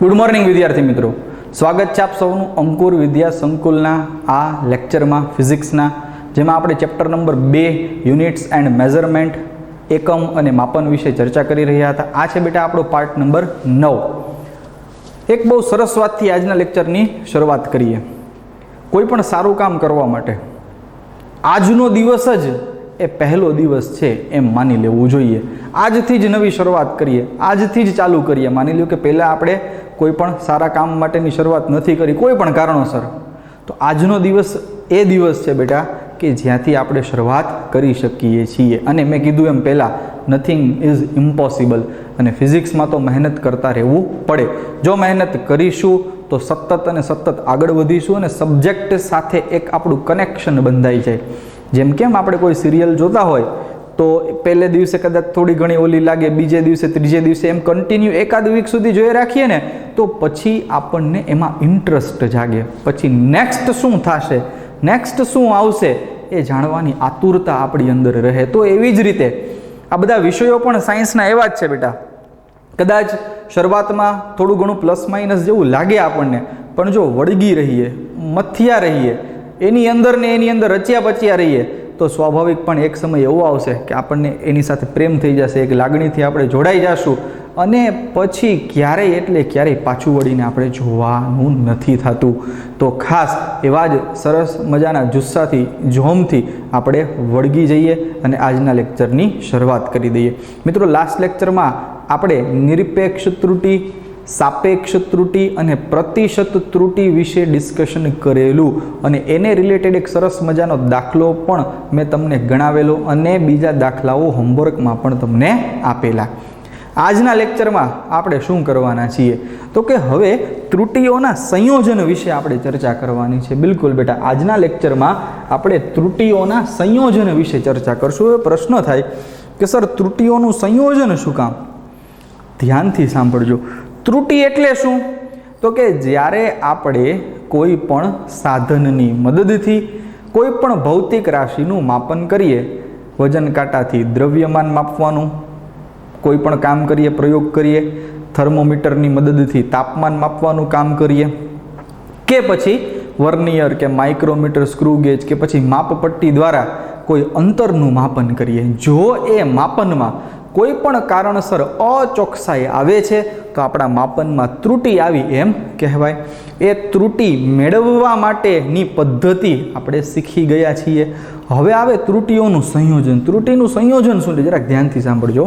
Good morning વિદ્યાર્થી મિત્રો, સ્વાગત છે આપ સૌનું અંકુર વિદ્યા સંકુલના આ લેક્ચરમાં ફિઝિક્સના, જેમાં આપણે chapter number 2 units and measurement એકમ અને માપન વિશે ચર્ચા કરી રહ્યા હતા. આ છે બેટા આપણો પાર્ટ નંબર 9. એક બહુ સરસ વાતથી આજના લેક્ચરની શરૂઆત કરીએ. કોઈ પણ સારું કામ કરવા માટે આજનો દિવસ જ એ પહેલો દિવસ છે એમ માની લેવું જોઈએ. આજથી જ નવી શરૂઆત કરીએ, આજથી જ ચાલુ કરીએ. માની લો કે પહેલાં આપણે કોઈ પણ સારા કામ માટેની શરૂઆત નથી કરી કોઈ પણ કારણોસર, તો આજનો દિવસ એ દિવસ છે બેટા કે જ્યાંથી આપણે શરૂઆત કરી શકીએ છીએ. અને મેં કીધું એમ પહેલાં, નથિંગ ઇઝ ઇમ્પોસિબલ. અને ફિઝિક્સમાં તો મહેનત કરતા રહેવું પડે. જો મહેનત કરીશું તો સતત અને સતત આગળ વધીશું અને સબ્જેક્ટ સાથે એક આપણું કનેક્શન બંધાઈ જાય. જેમ કેમ આપણે કોઈ સિરિયલ જોતા હોય તો પહેલે દિવસે કદાચ થોડી ઘણી ઓલી લાગે, બીજે દિવસે, ત્રીજે દિવસે એમ કન્ટિન્યુ એકાદ વીક સુધી જોઈ રાખીએ ને તો પછી આપણને એમાં ઇન્ટરેસ્ટ જાગે. પછી નેક્સ્ટ શું થશે, નેક્સ્ટ શું આવશે એ જાણવાની આતુરતા આપણી અંદર રહે. તો એવી જ રીતે આ બધા વિષયો પણ સાયન્સના એવા જ છે બેટા. કદાચ શરૂઆતમાં થોડું ઘણું પ્લસ માઇનસ જેવું લાગે આપણને, પણ જો વળગી રહીએ, મથ્યા રહીએ, એની અંદર ને એની અંદર રચ્યા પચ્યા રહીએ તો સ્વાભાવિક પણ એક સમય એવો આવશે કે આપણને એની સાથે પ્રેમ થઈ જશે, એક લાગણીથી આપણે જોડાઈ જશું અને પછી ક્યારેય એટલે ક્યારેય પાછું વળીને આપણે જોવાનું નથી થતું. તો ખાસ એવા જ સરસ મજાના જુસ્સાથી, જોમથી આપણે વળગી જઈએ અને આજના લેક્ચરની શરૂઆત કરી દઈએ. મિત્રો, લાસ્ટ લેક્ચરમાં આપણે નિરપેક્ષ ત્રુટિ, સાપેક્ષ ત્રુટિ અને પ્રતિશત ત્રુટિ વિશે ડિસ્કશન કરેલું અને એને રિલેટેડ એક સરસ મજાનો દાખલો પણ મેં તમને ગણાવેલો અને બીજા દાખલાઓ હોમવર્કમાં પણ તમને આપેલા. આજના લેક્ચરમાં આપણે શું કરવાના છીએ તો કે હવે ત્રુટિઓના સંયોજન વિશે આપણે ચર્ચા કરવાની છે. બિલકુલ બેટા, આજના લેક્ચરમાં આપણે ત્રુટિઓના સંયોજન વિશે ચર્ચા કરશું. હવે પ્રશ્ન થાય કે સર ત્રુટિઓનું સંયોજન શું કામ? ધ્યાનથી સાંભળજો. ત્રુટિ એટલે શું? તો કે જ્યારે આપણે કોઈ પણ સાધનની મદદથી કોઈ પણ ભૌતિક રાશિનું માપન કરીએ, વજન કાંટાથી દ્રવ્યમાન માપવાનું કોઈ પણ કામ કરીએ, પ્રયોગ કરીએ, થર્મોમીટરની મદદથી તાપમાન માપવાનું કામ કરીએ, કે પછી વર્નિયર કે માઇક્રોમીટર, સ્ક્રૂ ગેજ કે પછી માપપટ્ટી દ્વારા કોઈ અંતરનું માપન કરીએ. જો એ માપનમાં કોઈ પણ કારણસર અચોકસાઈ આવે છે તો આપણા માપનમાં ત્રુટિ આવી એમ કહેવાય. એ ત્રુટિ મેળવવા માટેની પદ્ધતિ આપણે શીખી ગયા છીએ. હવે આવે ત્રુટિઓનું સંયોજન. ત્રુટિનું સંયોજન શું છે જરાક ધ્યાનથી સાંભળજો.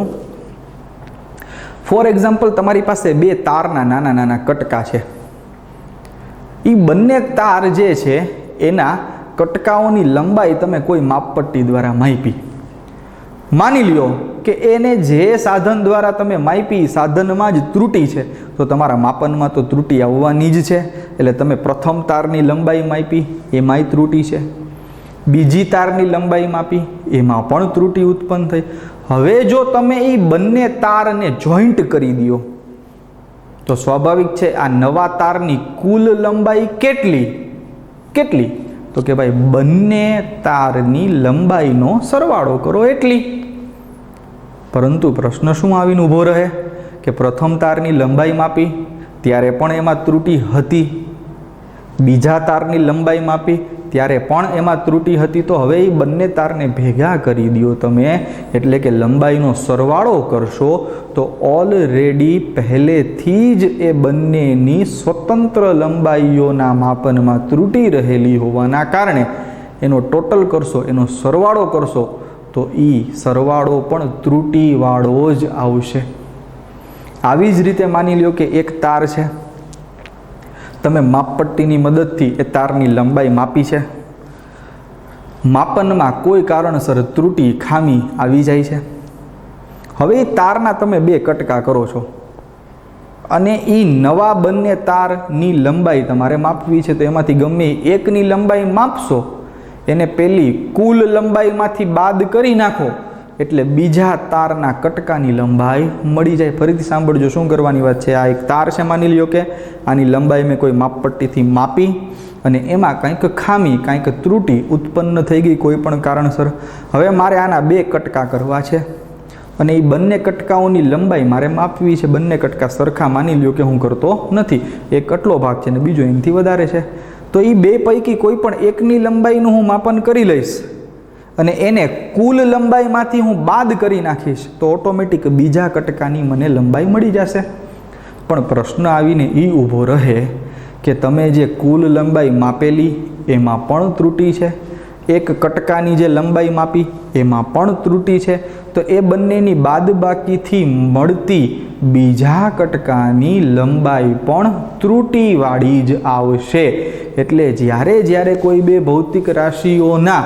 ફોર એક્ઝામ્પલ, તમારી પાસે બે તારના નાના નાના કટકા છે. એ બંને તાર જે છે એના કટકાઓની લંબાઈ તમે કોઈ માપપટ્ટી દ્વારા માપી. માની લ્યો કે એને જે સાધન દ્વારા તમે માપી સાધનમાં જ ત્રુટિ છે તો તમારા માપનમાં તો ત્રુટિ આવવાની જ છે. એટલે તમે પ્રથમ તારની લંબાઈ માપી, એમાંય ત્રુટિ છે. બીજી તારની લંબાઈ માપી, એમાં પણ ત્રુટિ ઉત્પન્ન થઈ. હવે જો તમે એ બંને તારને જોઈન્ટ કરી દો તો સ્વાભાવિક છે આ નવા તારની કુલ લંબાઈ કેટલી તો કે ભાઈ બંને તારની લંબાઈનો સરવાળો કરો એટલી. પરંતુ પ્રશ્ન શું આવીને ઊભો રહે કે પ્રથમ તારની લંબાઈ માપી ત્યારે પણ એમાં ત્રુટિ હતી, બીજા તારની લંબાઈ માપી ત્યારે પણ એમાં ત્રુટિ હતી. તો હવે એ બંને તારને ભેગા કરી દો તમે, એટલે કે લંબાઈનો સરવાળો કરશો તો ઓલરેડી પહેલેથી જ એ બંનેની સ્વતંત્ર લંબાઈઓના માપનમાં ત્રુટિ રહેલી હોવાના કારણે એનો ટોટલ કરશો, એનો સરવાળો કરશો તો એ સરવાળો પણ ત્રુટિવાળો જ આવશે. આવી જ રીતે માની લ્યો કે એક તાર છે, તમે માપપટ્ટીની મદદથી એ તારની લંબાઈ માપી છે, માપનમાં કોઈ કારણસર ત્રુટિ, ખામી આવી જાય છે. હવે એ તારના તમે બે કટકા કરો છો અને એ નવા બંને તારની લંબાઈ તમારે માપવી છે. તો એમાંથી ગમે એકની લંબાઈ માપશો, એને પેલી કુલ લંબાઈમાંથી બાદ કરી નાખો એટલે બીજા તારના કટકાની લંબાઈ મળી જાય. ફરીથી સાંભળજો શું કરવાની વાત છે. આ એક તાર છે, માની લ્યો કે આની લંબાઈ મેં કોઈ માપપટ્ટીથી માપી અને એમાં કંઈક ખામી, કંઈક ત્રુટિ ઉત્પન્ન થઈ ગઈ કોઈ પણ કારણસર. હવે મારે આના બે કટકા કરવા છે. અને એ બંને કટકાઓની લંબાઈ મારે માપવી છે. બંને કટકા સરખા માની લ્યો કે હું કરતો નથી. એક આટલો ભાગ છે ને બીજો એનાથી વધારે છે. તો એ બે પૈકી કોઈ પણ એકની લંબાઈનું હું માપન કરી લઈશ અને એને કુલ લંબાઈમાંથી હું બાદ કરી નાખીશ તો ઓટોમેટિક બીજા કટકાની મને લંબાઈ મળી જશે. પણ પ્રશ્ન આવીને એ ઊભો રહે કે તમે જે કુલ લંબાઈ માપેલી એમાં પણ ત્રુટિ છે, એક કટકાની જે લંબાઈ માપી એમાં પણ ત્રુટિ છે. તો એ બંનેની બાદબાકીથી મળતી બીજા કટકાની લંબાઈ પણ ત્રુટિવાળી જ આવશે. એટલે જ્યારે કોઈ બે ભૌતિક રાશિઓના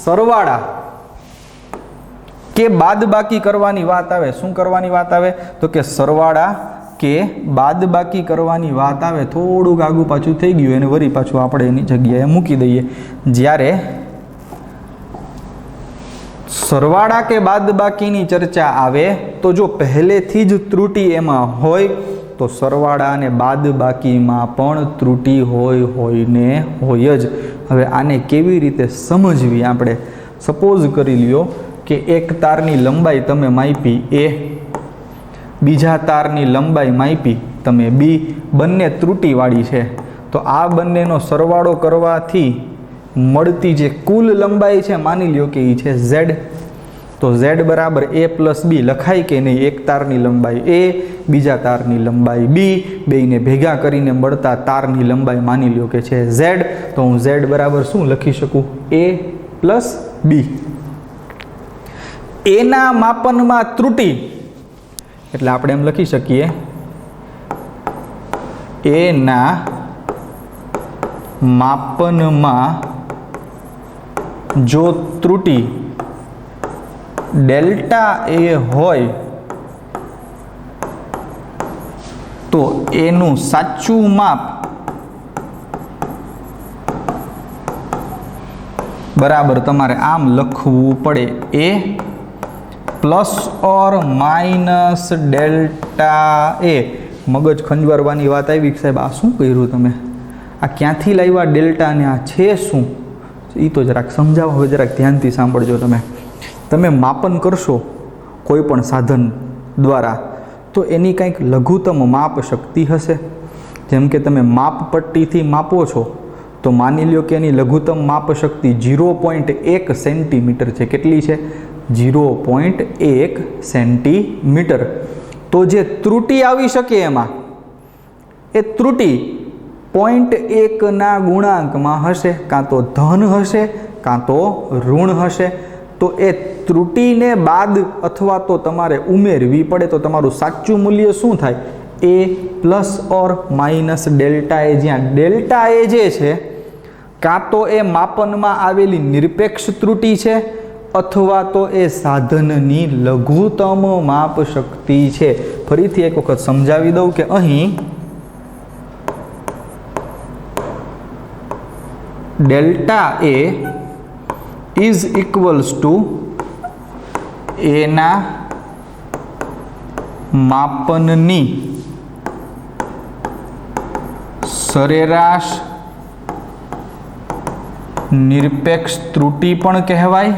સરવાળા કે બાદબાકી કરવાની વાત આવે, શું કરવાની વાત આવે તો કે સરવાળા કે બાદબાકી કરવાની વાત આવે, થોડુંક આગું પાછું થઈ ગયું એને વળી પાછું આપણે એની જગ્યાએ મૂકી દઈએ. જ્યારે સરવાળા કે બાદબાકીની ચર્ચા આવે તો જો પહેલેથી જ ત્રુટિ એમાં હોય તો સરવાળા અને બાદબાકીમાં પણ ત્રુટિ હોય ને હોય જ. હવે આને કેવી રીતે સમજવી આપણે? સપોઝ કરી લ્યો કે એક તારની લંબાઈ તમે માપી A, બીજા તારની લંબાઈ માપી તમે B, બંને ત્રુટિવાળી છે. તો આ બંનેનો સરવાળો કરવાથી મળતી જે કુલ લંબાઈ છે માની લ્યો કે એ છે Z. તો Z બરાબર A પ્લસ B લખાય કે નહીં? એક તારની લંબાઈ A, બીજા તારની લંબાઈ B, બેયને ભેગા કરીને મળતા તારની લંબાઈ માની લ્યો કે છે Z. તો હું Z બરાબર શું લખી શકું? A plus B. એના માપનમાં ત્રુટિ એટલે આપણે એમ લખી શકીએ એના માપનમાં જો ત્રુટિ ડેલ્ટા A હોય તો એનું સાચું માપ બરાબર તમારે આમ લખવું પડે A plus or minus delta A. મગજ ખંજવારવાની વાત આવી સાહેબ, આ શું કર્યું તમે? આ ક્યાંથી લાવ્યા ડેલ્ટા ને આ છે શું? એ તો જરાક સમજાવો. હવે જરાક ધ્યાનથી સાંભળજો. તમે માપન કરશો કોઈ પણ સાધન દ્વારા તો એની કંઈક લઘુત્તમ માપ શક્તિ હશે. જેમ કે તમે માપપટ્ટીથી માપો છો તો માની લ્યો કે એની લઘુત્તમ માપ શક્તિ 0.1 સેન્ટીમીટર છે. કેટલી છે? 0.1 સેન્ટીમીટર. તો જે ત્રુટિ આવી શકે એમાં એ ત્રુટિ 0.1 ગુણાંકમાં હશે, કાં તો ધન હશે કાં તો ઋણ હશે. તો એ ત્રુટિને બાદ અથવા તો તમારે ઉમેરવી પડે. તો તમારું સાચું મૂલ્ય શું થાય? A plus or minus delta A. જ્યાં ડેલ્ટા A જે છે કાં તો એ માપનમાં આવેલી નિરપેક્ષ ત્રુટિ છે અથવા તો એ સાધનની લઘુત્તમ માપ શક્તિ છે. ફરીથી એક વખત સમજાવી દઉં કે અહીં delta A is equals two એના માપનની સરેરાશ નિરપેક્ષ ત્રુટિ પણ કહેવાય,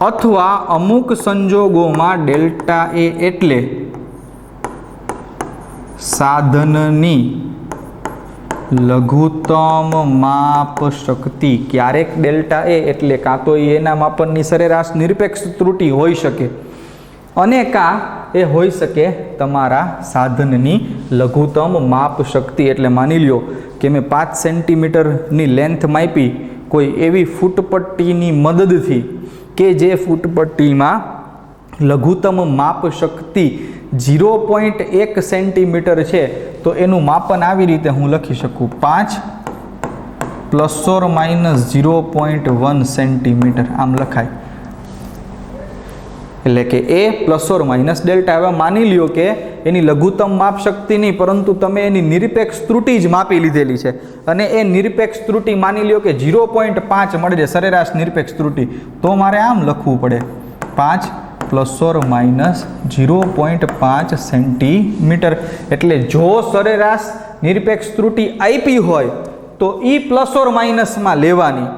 અથવા અમુક સંજોગોમાં ડેલ્ટા A એટલે સાધનની લઘુત્તમ માપ શક્તિ. ક્યારેક ડેલ્ટા A એટલે કાં તો એના માપનની સરેરાશ નિરપેક્ષ ત્રુટિ હોઈ શકે અને કાં એ હોઈ શકે તમારા સાધનની લઘુત્તમ માપ શક્તિ. એટલે માની લ્યો કે મેં 5 સેન્ટીમીટરની લેન્થ માપી કોઈ એવી ફૂટપટ્ટીની મદદથી કે જે ફૂટપટ્ટીમાં લઘુત્તમ માપ શક્તિ 0.1 સેન્ટીમીટર છે. તો એનું માપન આવી રીતે હું લખી શકું 5 પ્લસ ઓર માઇનસ 0.1 સેન્ટીમીટર આમ લખાય. એટલે કે A plus or minus delta. હવે માની લ્યો કે એની લઘુત્તમ માપ શક્તિ નહીં પરંતુ તમે એની નિરપેક્ષ ત્રુટિ જ માપી લીધેલી છે અને એ નિરપેક્ષ ત્રુટિ માની લ્યો કે 0.5 મળે છે સરેરાશ નિરપેક્ષ ત્રુટિ. તો મારે આમ લખવું પડે 5 પ્લસ ઓર માઇનસ 0.5 સેન્ટીમીટર. એટલે જો સરેરાશ નિરપેક્ષ ત્રુટિ આપી હોય તો એ પ્લસ ઓર માઇનસમાં લેવાની,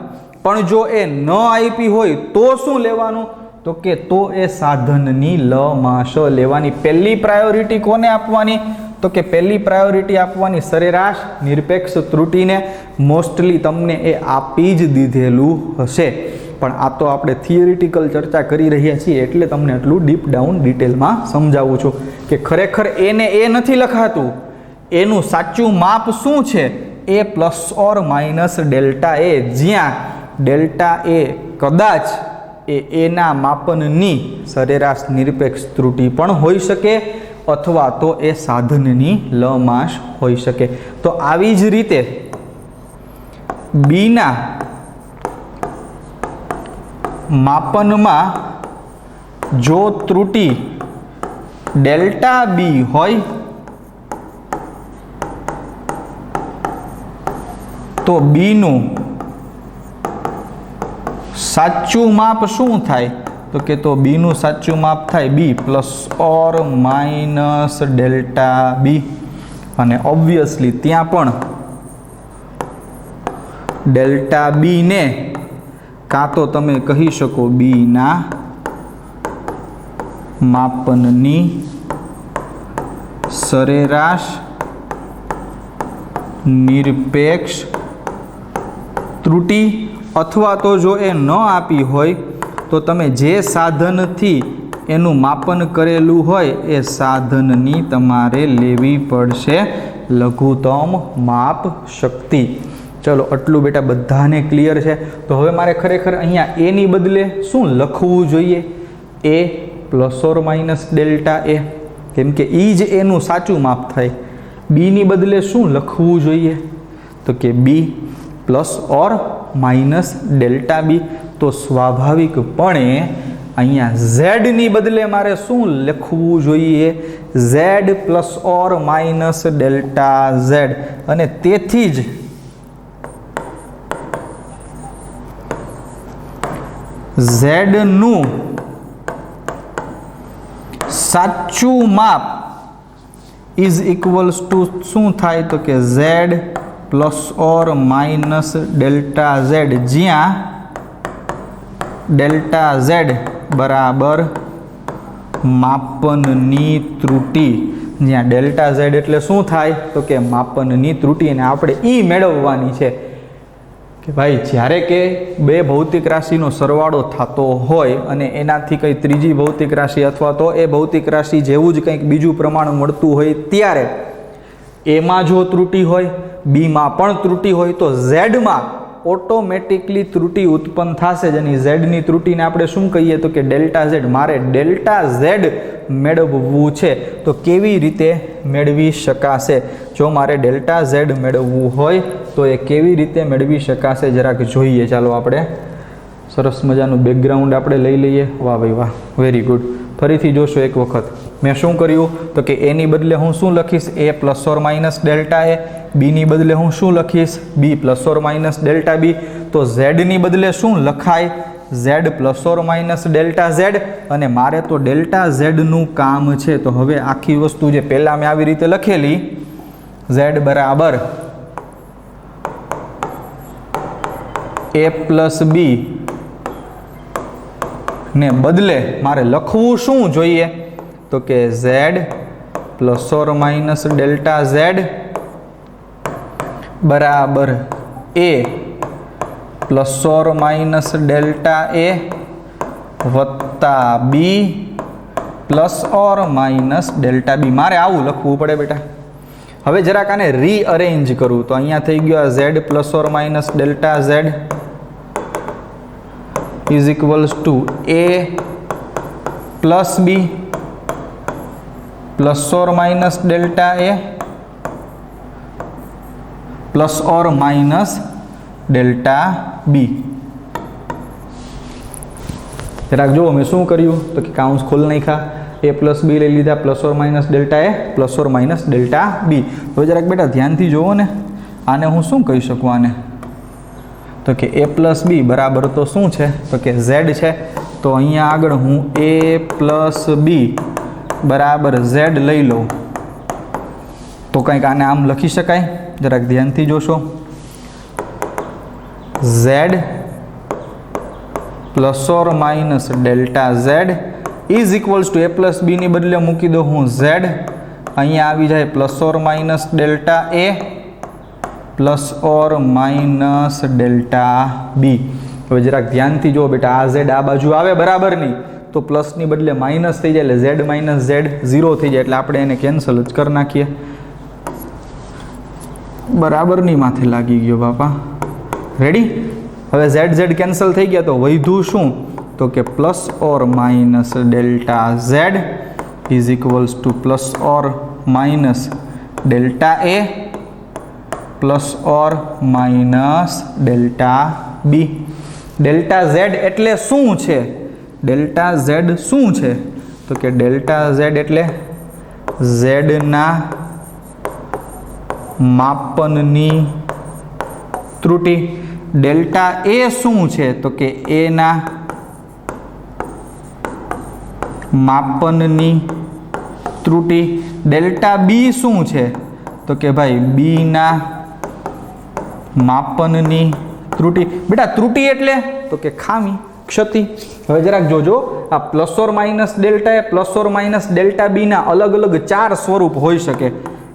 પણ જો એ ન આપી હોય તો શું લેવાનું? તો કે તો એ સાધનની લ માં શ લેવાની. પહેલી પ્રાયોરિટી કોને આપવાની? તો કે પહેલી પ્રાયોરિટી આપવાની સરેરાશ નિરપેક્ષ ત્રુટીને. મોસ્ટલી તમને એ આપી જ દીધેલું હશે, પણ આ તો આપણે થિયરિટિકલ ચર્ચા કરી રહ્યા છીએ એટલે તમને એટલું ડીપ ડાઉન ડિટેલમાં સમજાવું છું કે ખરેખર એને એ નથી લખાતું, એનું સાચું માપ શું છે? એ પ્લસ ઓર માઇનસ ડેલ્ટા એ, જ્યાં ડેલ્ટા એ કદાચ એના માપનની સરેરાશ નિરપેક્ષ ત્રુટી પણ હોઈ શકે અથવા તો એ સાધનની લમાશ હોઈ શકે. તો આવી જ રીતે બીના માપનમાં જો ત્રુટી ડેલ્ટા બી હોય તો બીનું સાચું માપ શું થાય? તો કે તો બીનું સાચું માપ થાય B plus or minus delta B. અને ઓબ્વિયસલી ત્યાં પણ ડેલ્ટા બીને કાં તો તમે કહી શકો બીના માપનની સરેરાશ નિરપેક્ષ ત્રુટી, અથવા તો જો એ ન આપી હોય તો તમે જે સાધનથી એનું માપન કરેલું હોય એ સાધનની તમારે લેવી પડશે લઘુત્તમ માપ શક્તિ. ચલો આટલું બેટા બધાને ક્લિયર છે. તો હવે મારે ખરેખર અહીંયા એની બદલે શું લખવું જોઈએ? એ પ્લસ ઓર માઇનસ ડેલ્ટા એ, કેમ કે એ જ એનું સાચું માપ થાય. બીની બદલે શું લખવું જોઈએ? તો કે B plus or minus delta B. તો સ્વાભાવિકપણે અહીંયા ઝેડની બદલે મારે શું લખવું જોઈએ? Z plus or minus delta Z. અને તેથી જ ઝેડનું સાચું માપ ઇઝ ઇક્વલ્સ ટુ શું થાય? તો કે Z plus or minus delta Z, જ્યાં ડેલ્ટા ઝેડ બરાબર માપનની ત્રુટી. જ્યાં ડેલ્ટા ઝેડ એટલે શું થાય? તો કે માપનની ત્રુટી. અને આપણે એ મેળવવાની છે કે ભાઈ જ્યારે કે બે ભૌતિક રાશિનો સરવાળો થતો હોય અને એનાથી કંઈ ત્રીજી ભૌતિક રાશિ અથવા તો એ ભૌતિક રાશિ જેવું જ કંઈક બીજું પ્રમાણ મળતું હોય ત્યારે એમાં જો ત્રુટી હોય, બીમાં પણ ત્રુટી હોય, તો ઝેડમાં ઓટોમેટિકલી ત્રુટી ઉત્પન્ન થશે જ. અને ઝેડની ત્રુટીને આપણે શું કહીએ? તો કે ડેલ્ટા ઝેડ. મારે ડેલ્ટા ઝેડ મેળવવું છે તો કેવી રીતે મેળવી શકાશે? જો મારે ડેલ્ટા ઝેડ મેળવવું હોય તો એ કેવી રીતે મેળવી શકાશે જરાક જોઈએ. ચાલો આપણે સરસ મજાનું બેકગ્રાઉન્ડ આપણે લઈ લઈએ. વાહ ભાઈ વાહ, વેરી ગુડ. ફરીથી જોશો એક વખત. મેં શું કર્યું? તો કે એની બદલે હું શું લખીશ? A plus or minus delta A. બીની બદલે હું શું લખીશ? B plus or minus delta B. તો ઝેડની બદલે શું લખાય? Z plus or minus delta Z. અને મારે તો ડેલ્ટા ઝેડનું કામ છે. તો હવે આખી વસ્તુ જે પહેલાં મેં આવી રીતે લખેલી ઝેડ બરાબર એ પ્લસ બી ને બદલે મારે લખવું શું જોઈએ? તો કે Z plus or minus delta Z બરાબર A plus or minus delta A વત્તા B plus or minus delta B. મારે આવું લખવું પડે બેટા. હવે જરાક આને રીઅરેન્જ કરું તો અહીંયા થઈ ગયો Z plus or minus delta Z is equals to A plus B plus or minus delta A plus or minus delta B. જરાક જુઓ મેં શું કર્યું? તો કે કાઉન્સ ખોલ નાખ્યા. એ પ્લસ બી લઈ લીધા, plus or minus delta A plus or minus delta B. હવે જરાક બેટા ધ્યાનથી જુઓ ને, આને હું શું કહી શકું? આને તો કે એ પ્લસ બી બરાબર તો શું છે? તો કે ઝેડ છે. તો અહીંયા આગળ હું એ પ્લસ બી બરાબર ઝેડ લઈ લઉં તો કંઈક આને આમ લખી શકાય. જરાક ધ્યાનથી જોશો. Z plus or minus delta Z is equals to A plus B ની બદલે મૂકી દો હું Z, અહીંયા આવી જાય plus or minus delta A plus or minus delta B. હવે જરાક ધ્યાનથી જો બેટા, આ Z આ બાજુ આવે બરાબર નહીં, તો પ્લસની બદલે માઇનસ થઈ જાય, એટલે Z માઇનસ Z 0 થઈ જાય, એટલે આપણે એને કેન્સલ જ કરી નાખીએ. બરાબરની માથે લાગી ગયો બાપા. રેડી? હવે Z Z કેન્સલ થઈ ગયા, તો વધ્યું શું? તો કે plus or minus delta Z is equals two plus or minus delta A plus or minus delta B. Delta Z એટલે શું છે? ડેલ્ટા Z શું છે? તો કે ડેલ્ટા Z એટલે Z ના માપનની ત્રુટિ. ડેલ્ટા A શું છે? તો કે A ના માપનની ત્રુટિ. ડેલ્ટા B શું છે? તો કે ભાઈ B ના માપનની ત્રુટિ. બેટા ત્રુટિ એટલે તો કે ખામી, ક્ષતિ. હવે જરાક જોજો, આ plus or minus delta A plus or minus delta B ના અલગ અલગ 4 સ્વરૂપ હોઈ શકે.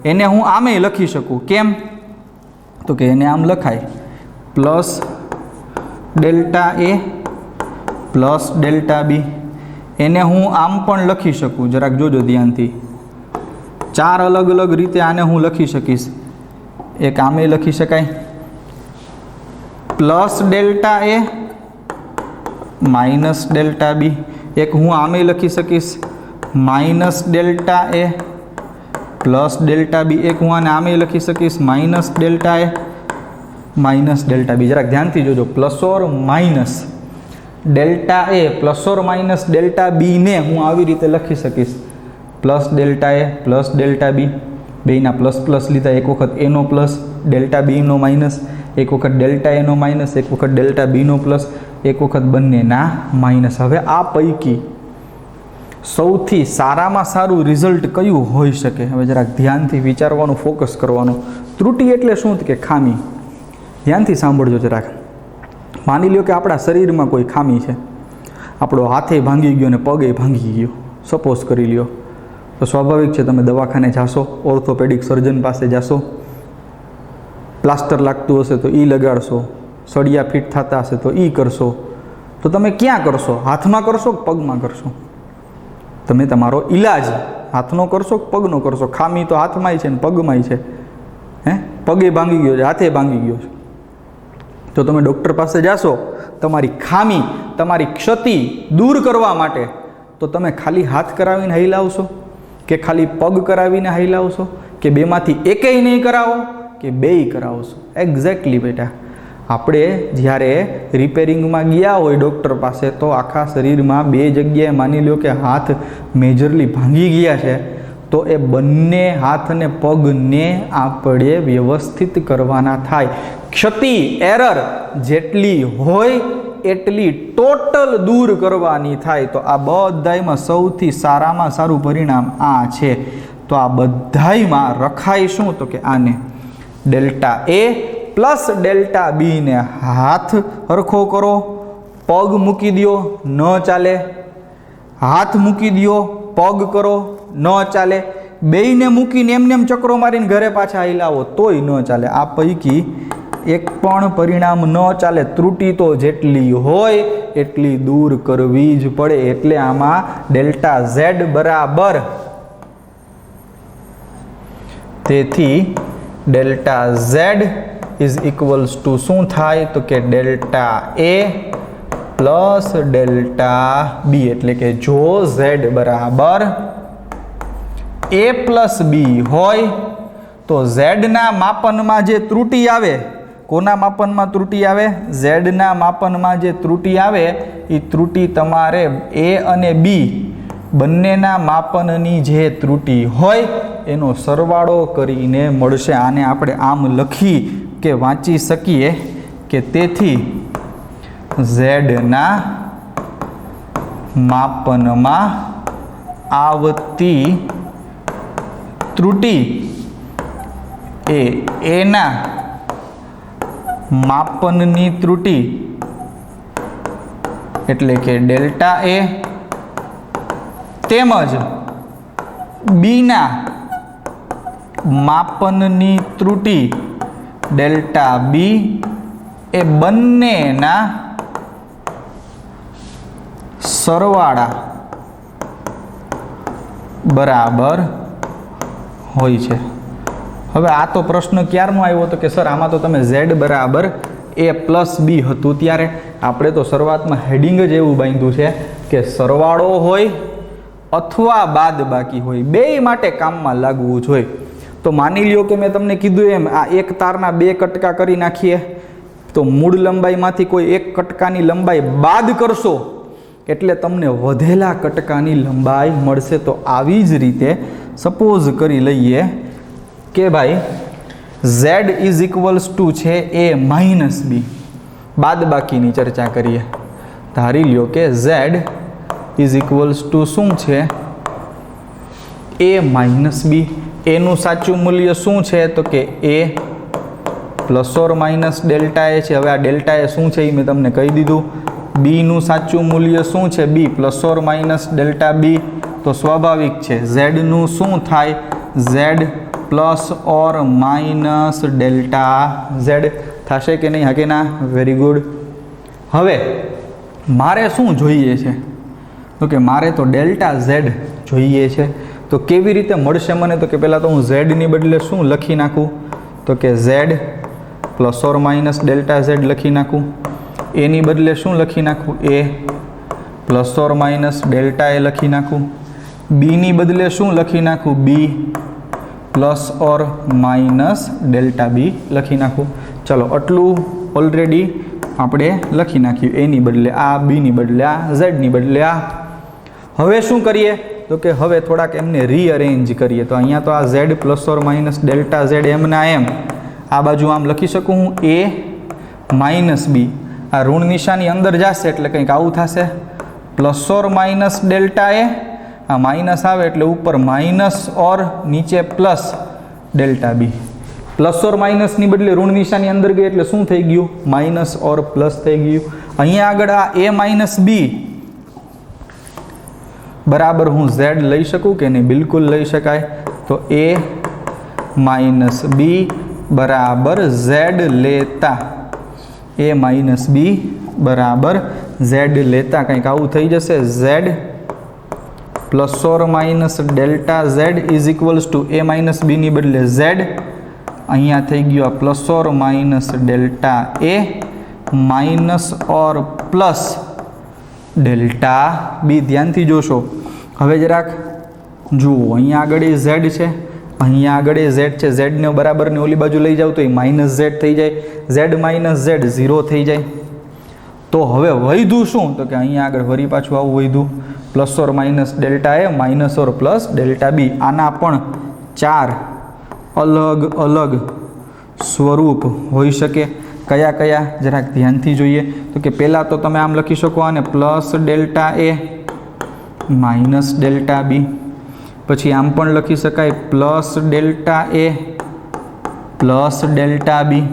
એને હું આમે લખી શકું. કેમ? તો કે એને આમ લખાય plus delta A plus delta બી. એને હું આમ પણ લખી શકું. જરાક જોજો ધ્યાનથી, 4 અલગ અલગ રીતે આને હું લખી શકીશ. એક આમે લખી શકાય plus delta A minus delta B. એક હું આમે લખી શકીશ minus delta A plus delta B. એક હું આને આમે લખી શકીશ minus delta A minus delta B. જરાક ધ્યાનથી જોજો, plus or minus delta A plus or minus delta B ને હું આવી રીતે લખી શકીશ plus delta A plus delta B. બેયના પ્લસ પ્લસ લીધા, એક વખત એનો પ્લસ ડેલ્ટા બીનો માઇનસ, એક વખત ડેલ્ટા એનો માઇનસ, એક વખત ડેલ્ટા બીનો પ્લસ, એક વખત બંનેના માઇનસ. હવે આ પૈકી સૌથી સારામાં સારું રિઝલ્ટ કયું હોઈ શકે? હવે જરાક ધ્યાનથી વિચારવાનું, ફોકસ કરવાનું. ત્રુટિ એટલે શું? કે ખામી. ધ્યાનથી સાંભળજો જરાક. માની લ્યો કે આપણા શરીરમાં કોઈ ખામી છે, આપણો હાથે ભાંગી ગયો ને પગે ભાંગી ગયો, સપોઝ કરી લ્યો, તો સ્વાભાવિક છે તમે દવાખાને જાશો, ઓર્થોપેડિક સર્જન પાસે જાશો, પ્લાસ્ટર લાગતું હશે તો એ લગાડશો, સળિયા ફિટ થતા હશે તો એ કરશો. તો તમે ક્યાં કરશો? હાથમાં કરશો કે પગમાં કરશો? તમે તમારો ઈલાજ હાથનો કરશો કે પગનો કરશો? ખામી તો હાથમાંય છે ને પગમાંય છે. પગે ભાંગી ગયો છે, હાથે ભાંગી ગયો છે, તો તમે ડૉક્ટર પાસે જાશો તમારી ખામી, તમારી ક્ષતિ દૂર કરવા માટે, તો તમે ખાલી હાથ કરાવીને હલાવશો કે ખાલી પગ કરાવીને હલાવશો કે બેમાંથી એકેય નહીં કરાવો કે બેય કરાવશો? એક્ઝેક્ટલી બેટા, આપણે જ્યારે રિપેરિંગમાં ગયા હોય ડૉક્ટર પાસે, તો આખા શરીરમાં 2 જગ્યાએ માની લો કે હાથ મેજરલી ભાંગી ગયા છે, તો એ બંને હાથ અને પગને આપણે વ્યવસ્થિત કરવાના થાય. ક્ષતિ, એરર જેટલી હોય એટલી ટોટલ દૂર કરવાની થાય. તો આ બધાયમાં સૌથી સારામાં સારું પરિણામ આ છે. તો આ બધાયમાં રખાય શું? તો કે આને delta A plus delta B ને હાથ હરખો કરો, પગ મૂકી દો, ન ચાલે. હાથ મૂકી દો, પગ કરો, ન ચાલે. બેયને મૂકીને એમને એમ ચક્રો મારીને ઘરે પાછા હલાવો તોય ન ચાલે. આ પૈકી એક પણ પરિણામ ન ચાલે. ત્રુટિ તો જેટલી હોય એટલી દૂર કરવી જ પડે. એટલે આમાં ડેલ્ટા ઝેડ બરાબર, તેથી delta Z is equals to શું થાય? તો કે ડેલ્ટા એ પ્લસ ડેલ્ટા બી. એટલે કે જો ઝેડ બરાબર એ પ્લસ બી હોય તો ઝેડના માપનમાં જે ત્રુટિ આવે, કોના માપનમાં ત્રુટિ આવે? ઝેડના માપનમાં જે ત્રુટિ આવે એ ત્રુટિ તમારે એ અને બી બંનેના માપનની જે ત્રુટિ હોય એનો સરવાળો કરીને મળશે. આને આપણે આમ લખી કે વાંચી શકીએ કે તેથી ઝેડના માપનમાં આવતી ત્રુટિ એ એના માપનની ત્રુટિ એટલે કે ડેલ્ટા એ તેમજ બીના માપનની ત્રુટી ડેલ્ટા બી એ બંનેના સરવાળા બરાબર હોય છે। હવે આ તો પ્રશ્ન ક્યારનો આવ્યો હતો કે સર આમાં તો તમે z બરાબર a પ્લસ બી હતું ત્યારે આપણે તો શરૂઆતમાં હેડિંગ જ એવું બાંધ્યું છે કે સરવાળો હોય અથવા બાદબાકી હોય, બેય માટે કામમાં લાગવું જોઈએ। તો માની લ્યો કે મેં તમને કીધું એમ આ એક તારના બે કટકા કરી નાખીએ તો મૂળ લંબાઈમાંથી કોઈ એક કટકાની લંબાઈ બાદ કરશો એટલે તમને વધેલા કટકાની લંબાઈ મળશે। તો આવી જ રીતે સપોઝ કરી લઈએ કે ભાઈ z ઇઝ ઇક્વલ્સ ટુ છે a માઇનસ બી, બાદબાકીની ચર્ચા કરીએ। ધારી લ્યો કે z ઇઝ ઇક્વલ્સ ટુ શું છે a માઇનસ બી, એનું સાચું મૂલ્ય શું છે તો કે a plus or minus delta A છે। હવે આ ડેલ્ટા એ શું છે એ મેં તમને કહી દીધું। બીનું સાચું મૂલ્ય શું છે B plus or minus delta B, તો સ્વાભાવિક છે ઝેડનું શું થાય Z plus or minus delta Z થશે કે નહીં? હા કે ના? Very good. હવે મારે શું જોઈએ છે તો કે મારે તો ડેલ્ટા ઝેડ જોઈએ છે। તો કેવી રીતે મળશે મને? તો કે પહેલાં તો હું ઝેડની બદલે શું લખી નાખું તો કે Z plus or minus delta Z લખી નાખું। એની બદલે શું લખી નાખું A plus or minus delta A લખી નાખું। બીની બદલે શું લખી નાખું B plus or minus delta B લખી નાખું। ચલો આટલું ઓલરેડી આપણે લખી નાખ્યું, એની બદલે આ, બીની બદલે આ, ઝેડની બદલે આ। હવે શું કરીએ તો કે હવે થોડાક એમને રીઅરેન્જ કરીએ। તો અહીંયા તો આ Z plus or minus delta Z એમના એમ, આ બાજુ આમ લખી શકું હું એ માઇનસ બી, આ ઋણ નિશાની અંદર જશે એટલે કંઈક આવું થશે plus or minus delta A, આ માઇનસ આવે એટલે ઉપર માઇનસ ઓર નીચે plus delta B. Plus or માઇનસની બદલે ઋણ નિશાની અંદર ગઈ એટલે શું થઈ ગયું માઇનસ ઓર પ્લસ થઈ ગયું। અહીંયા આગળ આ એ માઇનસ બી બરાબર હું ઝેડ લઈ શકું કે નહીં? બિલકુલ લઈ શકાય। તો એ માઇનસ બી બરાબર ઝેડ લેતા, એ માઇનસ બી બરાબર ઝેડ લેતા કંઈક આવું થઈ જશે Z plus or minus delta Z is equals to A minus બીની બદલે ઝેડ, અહીંયા થઈ ગયું આ plus or minus delta A minus or plus delta B. ધ્યાનથી જોશો હવે જરાક જુઓ, અહીંયા આગળ એ ઝેડ છે, અહીંયા આગળ એ ઝેડ છે, ઝેડને બરાબરને ઓલી બાજુ લઈ જાવ તો એ માઇનસ ઝેડ થઈ જાય, ઝેડ માઇનસ ઝેડ 0 થઈ જાય। તો હવે વધ્યું શું તો કે અહીંયા આગળ વળી પાછું આવું વધ્યું plus or minus delta A minus or plus delta B. આના પણ 4 અલગ અલગ સ્વરૂપ હોઈ શકે। કયા કયા જરાક ધ્યાનથી જોઈએ તો કે પહેલાં તો તમે આમ લખી શકો આને plus delta A minus delta બી, પછી આમ પણ લખી શકાય plus delta A plus delta બી,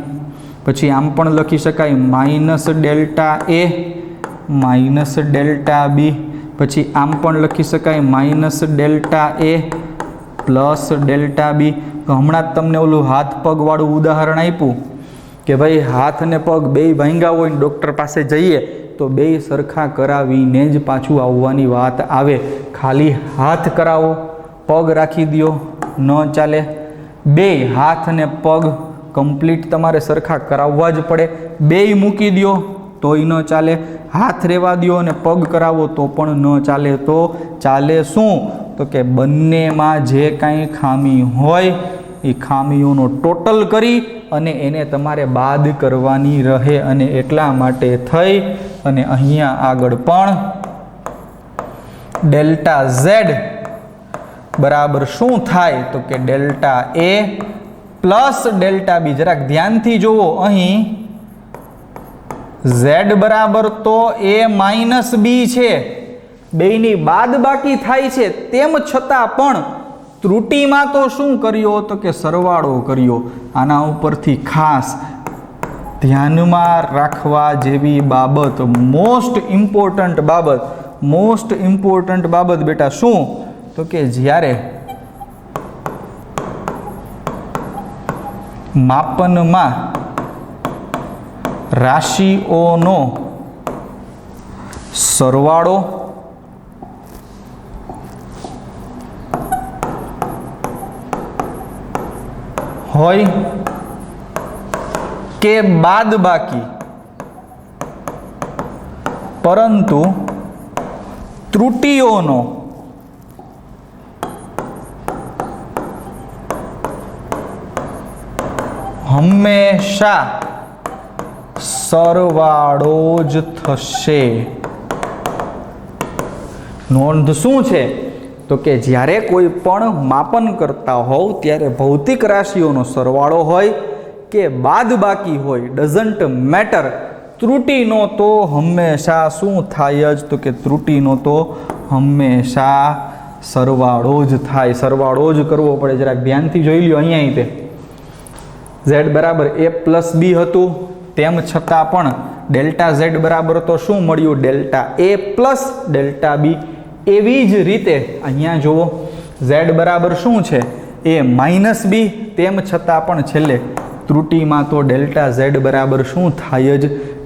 પછી આમ પણ લખી શકાય minus delta A minus delta બી, પછી આમ પણ લખી શકાય minus delta A plus delta B. તો હમણાં જ તમને ઓલું હાથ પગવાળું ઉદાહરણ આપ્યું કે ભાઈ હાથ અને પગ બેય ભાંગ્યા હોય ને ડૉક્ટર પાસે જઈએ તો બેય સરખા કરાવીને જ પાછું આવવાની વાત આવે। ખાલી હાથ કરાવો પગ રાખી દો ન ચાલે, બેય હાથ અને પગ કમ્પ્લીટ તમારે સરખા કરાવવા જ પડે। બેય મૂકી દો તોય ન ચાલે, હાથ રહેવા દો અને પગ કરાવો તો પણ ન ચાલે। તો ચાલે શું તો કે બંનેમાં જે કાંઈ ખામી હોય એ ખામીઓનો ટોટલ કરી અને એને તમારે બાદ કરવાની રહે। અને એટલા માટે થઈ અને અહીંયા આગળ પણ ડેલ્ટા ઝેડ બરાબર શું થાય તો કે delta A plus delta B. જરાક ધ્યાનથી જુઓ, અહીં ઝેડ બરાબર તો એ માઇનસ બી છે, બેયની બાદબાકી થાય છે, તેમ છતાં પણ ત્રુટિમાં તો શું કર્યો તો કે સરવાળો કર્યો। આના ઉપરથી ખાસ ધ્યાનમાં રાખવા જેવી બાબત, મોસ્ટ ઇમ્પોર્ટન્ટ બાબત બેટા શું? તો કે જ્યારે માપનમાં રાશિઓનો સરવાળો હોય કે બાદબાકી, પરંતુ ત્રુટીઓનો હંમેશા સરવાળો જ થશે. નોંધ શું છે? તો કે જ્યારે કોઈ પણ માપન કરતા હોવ ત્યારે ભૌતિક રાશિઓનો સરવાળો હોય કે બાદબાકી હોય, ડઝન્ટ મેટર, ત્રુટીનો તો હંમેશા શું થાય જ? તો કે ત્રુટીનો તો હંમેશા સરવાળો જ થાય. સરવાળો જ કરવો પડે. જરાક ધ્યાનથી જોઈ લ્યો. અહીંયા તે z બરાબર a પ્લસ b હતું, તેમ છતાં પણ ડેલ્ટા z બરાબર તો શું મળ્યું? Delta a plus delta b. એવી જ રીતે અહીંયા જુઓ, z બરાબર શું છે? a માઇનસ b, તેમ છતાં પણ છેલ્લે ત્રુટીમાં તો ડેલ્ટા z બરાબર શું થાય જ?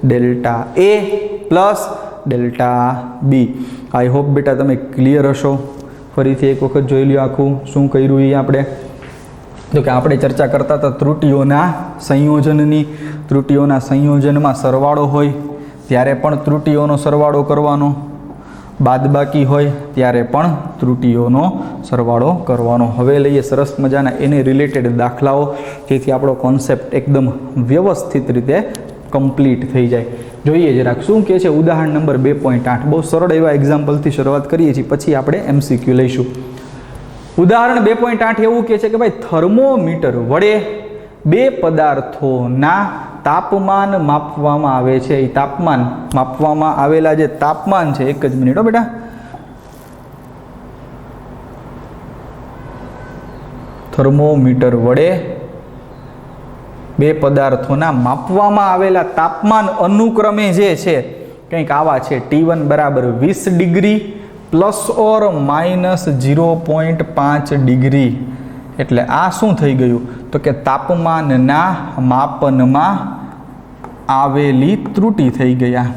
Delta a plus delta b. I hope બેટા તમે ક્લિયર હશો. ફરીથી એક વખત જોઈ લ્યો આખું શું કર્યું એ આપણે. તો કે આપણે ચર્ચા કરતા હતા ત્રુટીઓના સંયોજનની. ત્રુટીઓના સંયોજનમાં સરવાળો હોય ત્યારે પણ ત્રુટીઓનો સરવાળો કરવાનો, બાદબાકી હોય ત્યારે પણ ત્રુટીઓનો સરવાળો કરવાનો. હવે લઈએ સરસ મજાના એને રિલેટેડ દાખલાઓ, જેથી આપણો કોન્સેપ્ટ એકદમ વ્યવસ્થિત રીતે કમ્પ્લીટ થઈ જાય. જોઈએ જરાક શું કહે છે. ઉદાહરણ નંબર 2.8. બહુ સરળ એવા એક્ઝામ્પલથી શરૂઆત કરીએ છીએ, પછી આપણે MCQ લઈશું. ઉદાહરણ 2.8 એવું કહે છે કે ભાઈ થર્મોમીટર વડે બે પદાર્થોના તાપમાન માપવામાં આવે છે. એ તાપમાન માપવામાં આવેલા જે તાપમાન છે, એક જ મિનિટ હો બેટા, થર્મોમીટર વડે બે પદાર્થોના માપવામાં આવેલા તાપમાન અનુક્રમે જે છે કંઈક આવા છે. T1 બરાબર 20 degree plus or minus 0.5 degree. એટલે આ શું થઈ ગયું? તો કે તાપમાનના માપનમાં આવેલી ત્રુટિ થઈ ગયા.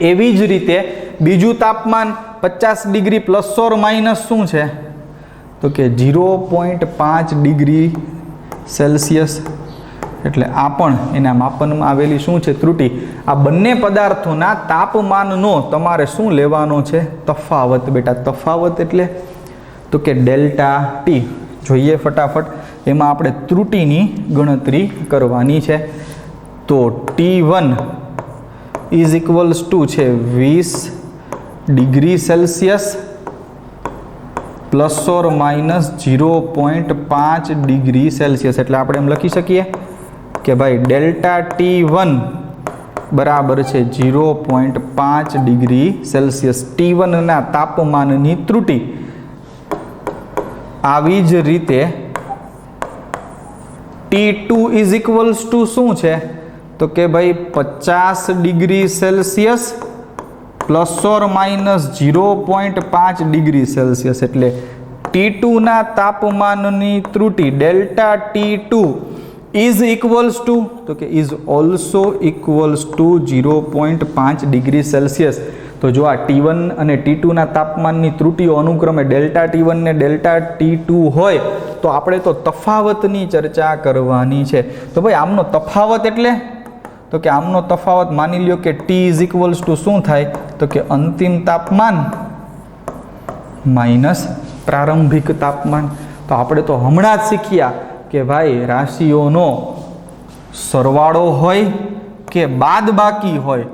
એવી જ રીતે બીજું તાપમાન 50 ડિગ્રી પ્લસ ઓર માઇનસ શું છે? તો કે 0.5 ડિગ્રી સેલ્સિયસ. એટલે આ પણ એના માપનમાં આવેલી શું છે? ત્રુટિ. આ બંને પદાર્થોના તાપમાનનો તમારે શું લેવાનો છે? તફાવત બેટા. તફાવત એટલે તો કે ડેલ્ટા ટી. જોઈએ ફટાફટ. એમાં આપણે ત્રુટિની ગણતરી કરવાની છે. તો T1 ઇઝ ઇક્વલ્સ ટુ છે 20 degree Celsius plus or minus 0.5 degree Celsius. એટલે આપણે એમ લખી શકીએ કે ભાઈ ડેલ્ટા T1 બરાબર છે 0.5 ડિગ્રી સેલ્સિયસ. T1ના તાપમાનની ત્રુટિ. આવી જ રીતે T2 ઇઝ ઇક્વલ્સ ટુ શું છે? તો કે ભાઈ 50 degree Celsius plus or minus 0.5 degree Celsius. એટલે T2ના તાપમાનની ત્રુટિ delta T2 is equals to, તો કે is also equals to 0.5 degree Celsius. તો જો આ T1 અને T2ના તાપમાનની ત્રુટિઓ અનુક્રમે ડેલ્ટા T1 ને ડેલ્ટા T2 હોય તો આપણે તો તફાવતની ચર્ચા કરવાની છે. તો ભાઈ આમનો તફાવત એટલે? તો કે આમનો તફાવત માની લ્યો કે T ઇઝ ઇક્વલ્સ ટુ શું થાય? તો કે અંતિમ તાપમાન માઇનસ પ્રારંભિક તાપમાન. તો આપણે તો હમણાં જ શીખ્યા કે ભાઈ રાશિઓનો સરવાળો હોય કે બાદબાકી હોય,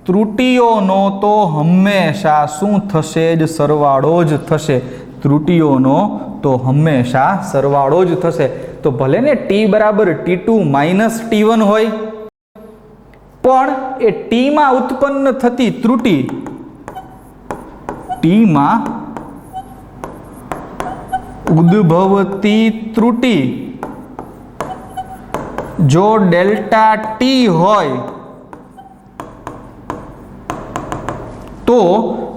ત્રુટીઓનો તો હંમેશા શું થશે જ? સરવાળો જ થશે. ત્રુટીઓનો તો હંમેશા સરવાળો જ થશે. તો ભલે ને T બરાબર T2 માઇનસ T1 હોય, પણ એ Tમાં ઉત્પન્ન થતી ત્રુટિ, Tમાં ઉદ્ભવતી ત્રુટિ જો ડેલ્ટા ટી હોય તો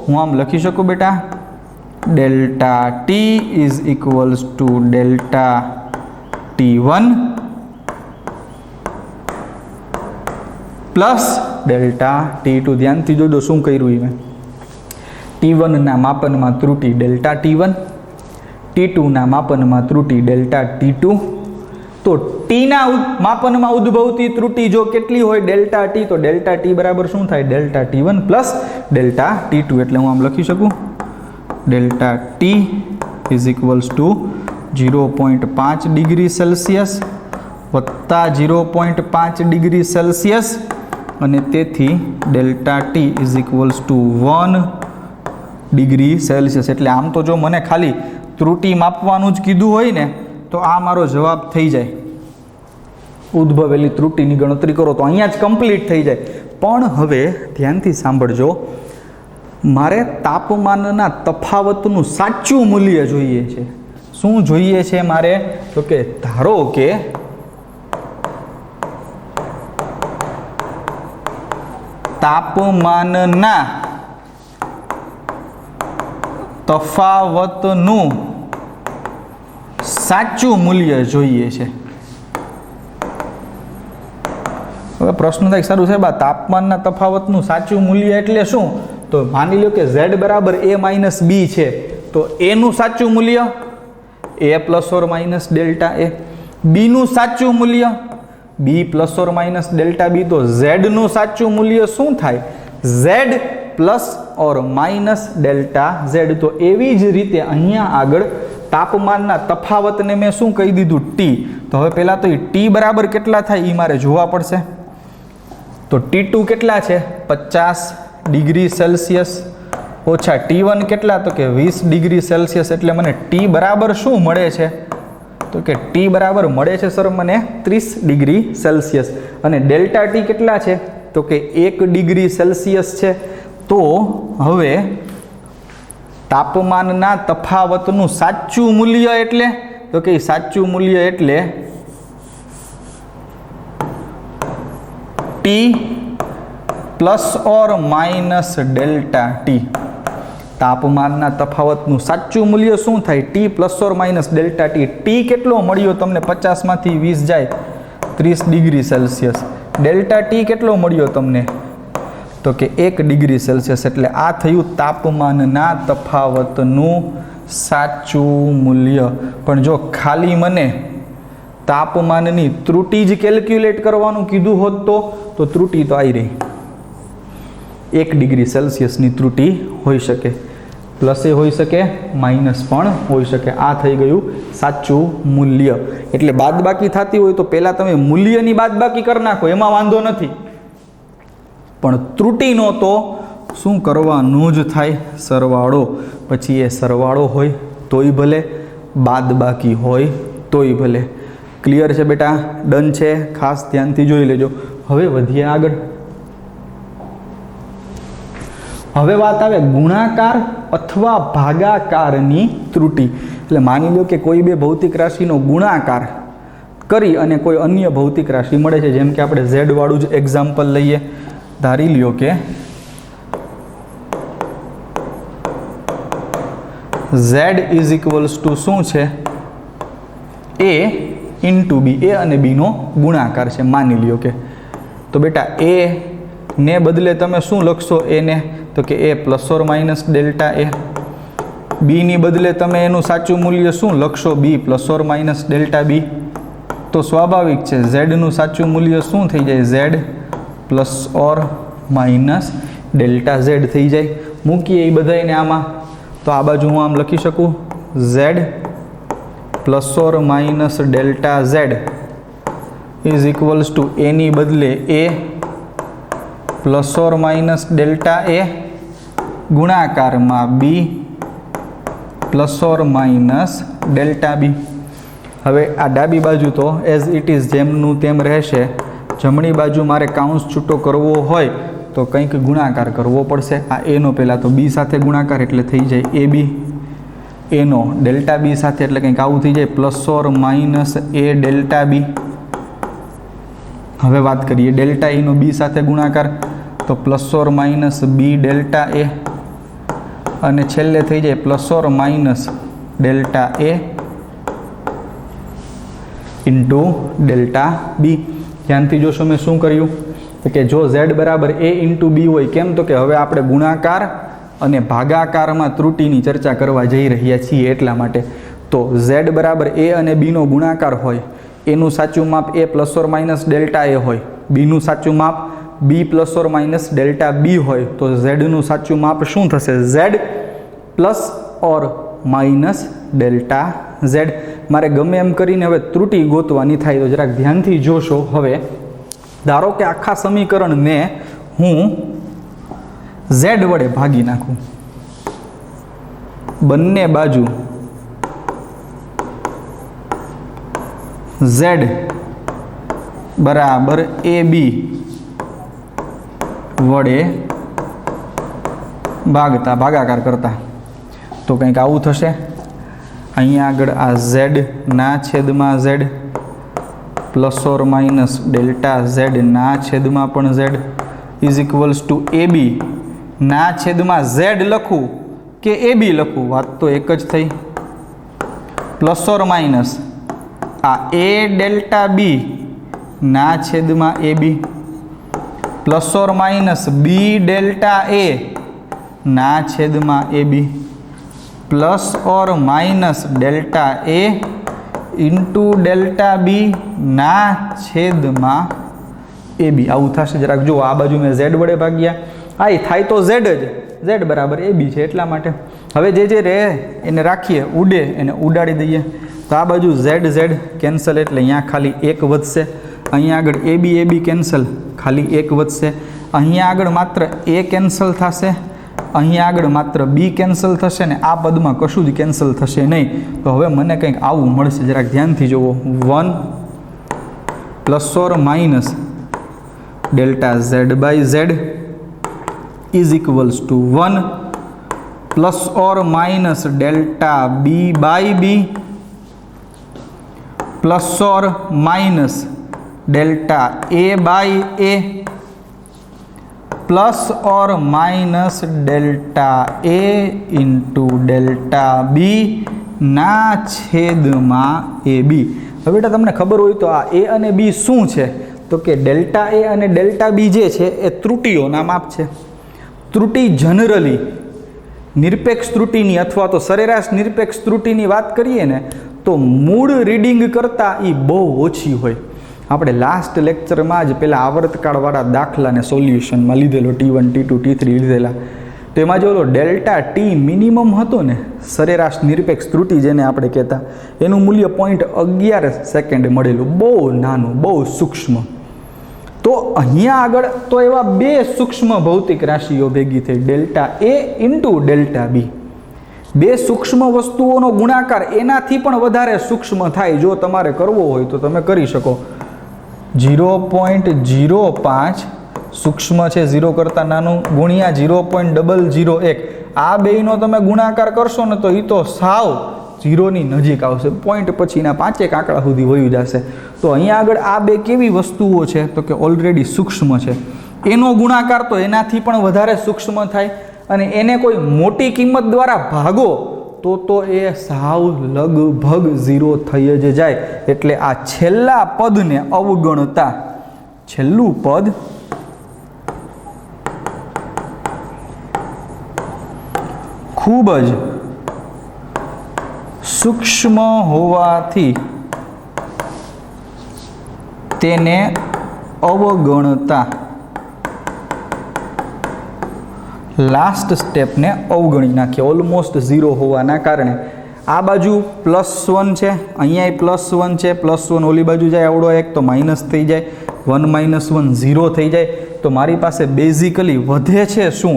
હું આમ લખી શકું બેટા, delta T is equals to delta T1 plus delta T2. ધ્યાનથી જોજો શું કર્યું મેં. T1 ના માપનમાં ત્રુટી ડેલ્ટા T1, T2 ના માપનમાં ત્રુટી ડેલ્ટા T2. તો ટીના માપનમાં ઉદ્ભવતી ત્રુટી જો કેટલી હોય ડેલ્ટા ટી, તો ડેલ્ટા ટી બરાબર શું થાય, delta T1 plus delta T2. એટલે હું આમ લખી શકું, delta T is equals to 0.5 degree Celsius વત્તા 0.5 ડિગ્રી સેલ્સિયસ, અને તેથી delta T is equals to 1 degree Celsius. એટલે આમ તો જો મને ખાલી ત્રુટી માપવાનું જ કીધું હોય ને તો આ મારો જવાબ થઈ જાય. ઉદ્ભવેલી ત્રુટીની ગણતરી કરો તો અહીંયા જ કમ્પ્લીટ થઈ જાય. પણ હવે ધ્યાનથી સાંભળજો, મારે તાપમાનના તફાવતનું સાચું મૂલ્ય જોઈએ છે. શું જોઈએ છે મારે? તો કે ધારો કે તાપમાનના તફાવતનું સાચું મૂલ્ય જોઈએ છે. હવે પ્રશ્ન થાય સારું સાહેબ આ તાપમાનના તફાવતનું સાચું મૂલ્ય એટલે શું? તો માની લો કે z બરાબર a માઇનસ b છે, તો a નું સાચું મૂલ્ય a plus or minus delta a, b નું સાચું મૂલ્ય b plus or minus delta b. તો z નું સાચું મૂલ્ય શું થાય? z plus or minus delta z. તો એવી જ રીતે અહીંયા આગળ તાપમાનના તફાવતને મેં શું કહી દીધું? ટી. તો હવે પહેલાં તો એ ટી બરાબર કેટલા થાય એ મારે જોવા પડશે. તો T2 કેટલા છે? 50 ડિગ્રી સેલ્સિયસ ઓછા T1 કેટલા? તો કે 20 ડિગ્રી સેલ્સિયસ. એટલે મને ટી બરાબર શું મળે છે? તો કે ટી બરાબર મળે છે સર મને 30 ડિગ્રી સેલ્સિયસ. અને ડેલ્ટા ટી કેટલા છે? તો કે 1 ડિગ્રી સેલ્સિયસ છે. તો હવે તાપમાનના તફાવતનું સાચું મૂલ્ય એટલે? તો કે સાચું મૂલ્ય એટલે T plus or minus delta T. તાપમાનના તફાવતનું સાચું મૂલ્ય શું થાય? T plus or minus delta T. T કેટલો મળ્યો તમને? 50માંથી 20 જાય 30 ડિગ્રી સેલ્સિયસ. ડેલ્ટા ટી કેટલો મળ્યો તમને? તો કે 1 ડિગ્રી સેલ્સિયસ. એટલે આ થયું તાપમાનના તફાવતનું સાચું મૂલ્ય. પણ જો ખાલી મને તાપમાનની ત્રુટી જ કેલ્ક્યુલેટ કરવાનું કીધું હોત તો ત્રુટી તો આવી રહી. 1 ડિગ્રી સેલ્સિયસની ત્રુટી હોઈ શકે, પ્લસ એ હોઈ શકે, માઇનસ પણ હોઈ શકે. આ થઈ ગયું સાચું મૂલ્ય. એટલે બાદબાકી થતી હોય તો પહેલાં તમે મૂલ્યની બાદબાકી કરી નાખો, એમાં વાંધો નથી. પણ ત્રુટીનો તો શું કરવાનું જ થાય? સરવાળો. પછી એ સરવાળો હોય તોય ભલે, બાદબાકી હોય તોય ભલે. ક્લિયર છે બેટા? ડન છે? ખાસ ધ્યાનથી જોઈ લેજો. હવે વધીએ આગળ. હવે વાત આવે ગુણાકાર અથવા ભાગાકારની ત્રુટી. એટલે માની લો કે કોઈ બે ભૌતિક રાશિનો ગુણાકાર કરી અને કોઈ અન્ય ભૌતિક રાશિ મળે છે. જેમ કે આપણે z વાળું જ એક્ઝામ્પલ લઈએ. ધારી લ્યો કે z ઇઝ ઇક્વલ્સ ટુ શું છે? a ઇન્ટુ બી. એ અને બીનો ગુણાકાર છે માની લ્યો કે. તો બેટા એ ને બદલે તમે શું લખશો? એને તો કે a plus or minus delta a. બીની બદલે તમે એનું સાચું મૂલ્ય શું લખશો? b plus or minus delta b. તો સ્વાભાવિક છે ઝેડનું સાચું મૂલ્ય શું થઈ જાય? Z plus or minus delta Z થઈ જાય. મૂકીએ એ બધાને આમાં. તો આ બાજુ હું આમ લખી શકું Z plus or minus delta Z is equals to એની બદલે A plus or minus delta A ગુણાકારમાં B plus or minus delta B. હવે આ ડાબી બાજુ તો એઝ ઇટ ઇઝ જેમનું તેમ રહેશે. જમણી બાજુ મારે કાઉન્સ છૂટો કરવો હોય તો કંઈક ગુણાકાર કરવો પડશે. આ એનો પહેલાં તો બી સાથે ગુણાકાર એટલે થઈ જાય એ બી. એનો ડેલ્ટા બી સાથે એટલે કંઈક આવું થઈ જાય plus or minus A delta B. હવે વાત કરીએ ડેલ્ટા ઈનો બી સાથે ગુણાકાર, તો plus or minus B delta A, અને છેલ્લે થઈ જાય plus or minus delta A into delta B. ધ્યાનથી જોશો મેં શું કર્યું કે જો ઝેડ બરાબર એ ઇન્ટુ બી હોય, કેમ તો કે હવે આપણે ગુણાકાર અને ભાગાકારમાં ત્રુટિની ચર્ચા કરવા જઈ રહ્યા છીએ એટલા માટે. તો ઝેડ બરાબર એ અને બીનો ગુણાકાર હોય, એનું સાચું માપ A plus or minus delta A હોય, બીનું સાચું માપ B plus or minus delta B હોય, તો ઝેડનું સાચું માપ શું થશે? Z plus or minus delta Z. મારે ગમે એમ કરીને હવે ત્રુટિ ગોતવાની થાય, તો જરાક ધ્યાનથી જોશો. હવે ધારો કે આખા સમીકરણને હું ઝેડ વડે ભાગી નાખું, બંને બાજુ ઝેડ બરાબર એ બી વડે ભાગાકાર કરતા, તો કંઈક આવું થશે. અહીંયા આગળ આ ઝેડ ના છેદમાં Z plus or minus delta Z ના છેદમાં પણ ઝેડ ઇઝ ઇક્વલ્સ ટુ એ બી ના છેદમાં ઝેડ લખું કે એ બી લખું, વાત તો એક જ થઈ. પ્લસ ઓર માઇનસ આ એ ડેલ્ટા બી ના છેદમાં A B plus or minus B delta A ના છેદમાં A B plus or minus delta A into delta B ના છેદમાં એ બી. આવું થશે. જરાક જુઓ, આ બાજુ મેં ઝેડ વડે ભાગ્યા, આ થાય તો ઝેડ જ, ઝેડ બરાબર એ બી છે એટલા માટે. હવે જે રહે એને રાખીએ, ઉડે એને ઉડાડી દઈએ. તો આ બાજુ ઝેડ ઝેડ કેન્સલ, એટલે અહીંયા ખાલી એક વધશે. અહીંયા આગળ એ બી કેન્સલ, ખાલી એક વધશે. અહીંયા આગળ માત્ર એ કેન્સલ થશે, અહીંયા આગળ માત્ર બી કેન્સલ થશે, ને આ પદમાં કશું જ કેન્સલ થશે નહીં. તો હવે મને કંઈક આવું મળશે. જરાક ધ્યાનથી જુઓ. 1 plus or minus delta Z by Z is equals to 1 plus or minus delta B by B plus or minus delta A by A plus or minus delta A into delta B ના છેદમાં A બી. હવે બેટા તમને ખબર હોય તો આ એ અને બી શું છે? તો કે ડેલ્ટા એ અને ડેલ્ટા બી જે છે એ ત્રુટિઓના માપ છે. ત્રુટિ જનરલી નિરપેક્ષ ત્રુટિની અથવા તો સરેરાશ નિરપેક્ષ ત્રુટિની વાત કરીએ ને, તો મૂળ રીડિંગ કરતાં એ બહુ ઓછી હોય. આપણે લાસ્ટ લેક્ચરમાં જ પેલા આવર્તકાળવાળા દાખલાને સોલ્યુશનમાં લીધેલો, T1 T2 T3 લીધેલા. તો એમાં જો ડેલ્ટા ટી મિનિમમ હતો ને, સરેરાશ નિરપેક્ષ ત્રુટિ જેને આપણે કહેતા, એનું મૂલ્ય 0.11 સેકન્ડ મળેલું. બહુ નાનું, બહુ સૂક્ષ્મ. તો અહીંયા આગળ તો એવા બે સૂક્ષ્મ ભૌતિક રાશિઓ ભેગી થઈ, ડેલ્ટા એ ઇન્ટુ ડેલ્ટા બી. બે સૂક્ષ્મ વસ્તુઓનો ગુણાકાર એનાથી પણ વધારે સૂક્ષ્મ થાય. જો તમારે કરવો હોય તો તમે કરી શકો. 0.05 સૂક્ષ્મ છે, 0 કરતાં નાનું, ગુણ્યા 0.001. આ બેયનો તમે ગુણાકાર કરશો ને તો એ તો સાવ 0ની નજીક આવશે. પોઈન્ટ પછીના 5 આંકડા સુધી વયું જશે. તો અહીંયા આગળ આ બે કેવી વસ્તુઓ છે? તો કે ઓલરેડી સૂક્ષ્મ છે. એનો ગુણાકાર તો એનાથી પણ વધારે સૂક્ષ્મ થાય, અને એને કોઈ મોટી કિંમત દ્વારા ભાગો તો એ સાવ લગભગ 0 થઈ જ જાય. એટલે આ છેલ્લા પદને અવગણતા, છેલ્લું પદ ખૂબ જ સૂક્ષ્મ હોવાથી તેને અવગણતા, લાસ્ટ સ્ટેપને અવગણી નાખીએ. ઓલમોસ્ટ 0 હોવાના કારણે આ બાજુ +1 છે, અહીંયા +1 છે, +1 ઓલી બાજુ જાય આવડો એક તો માઇનસ થઈ જાય, 1 - 1 0 થઈ જાય. તો મારી પાસે બેઝિકલી વધે છે શું?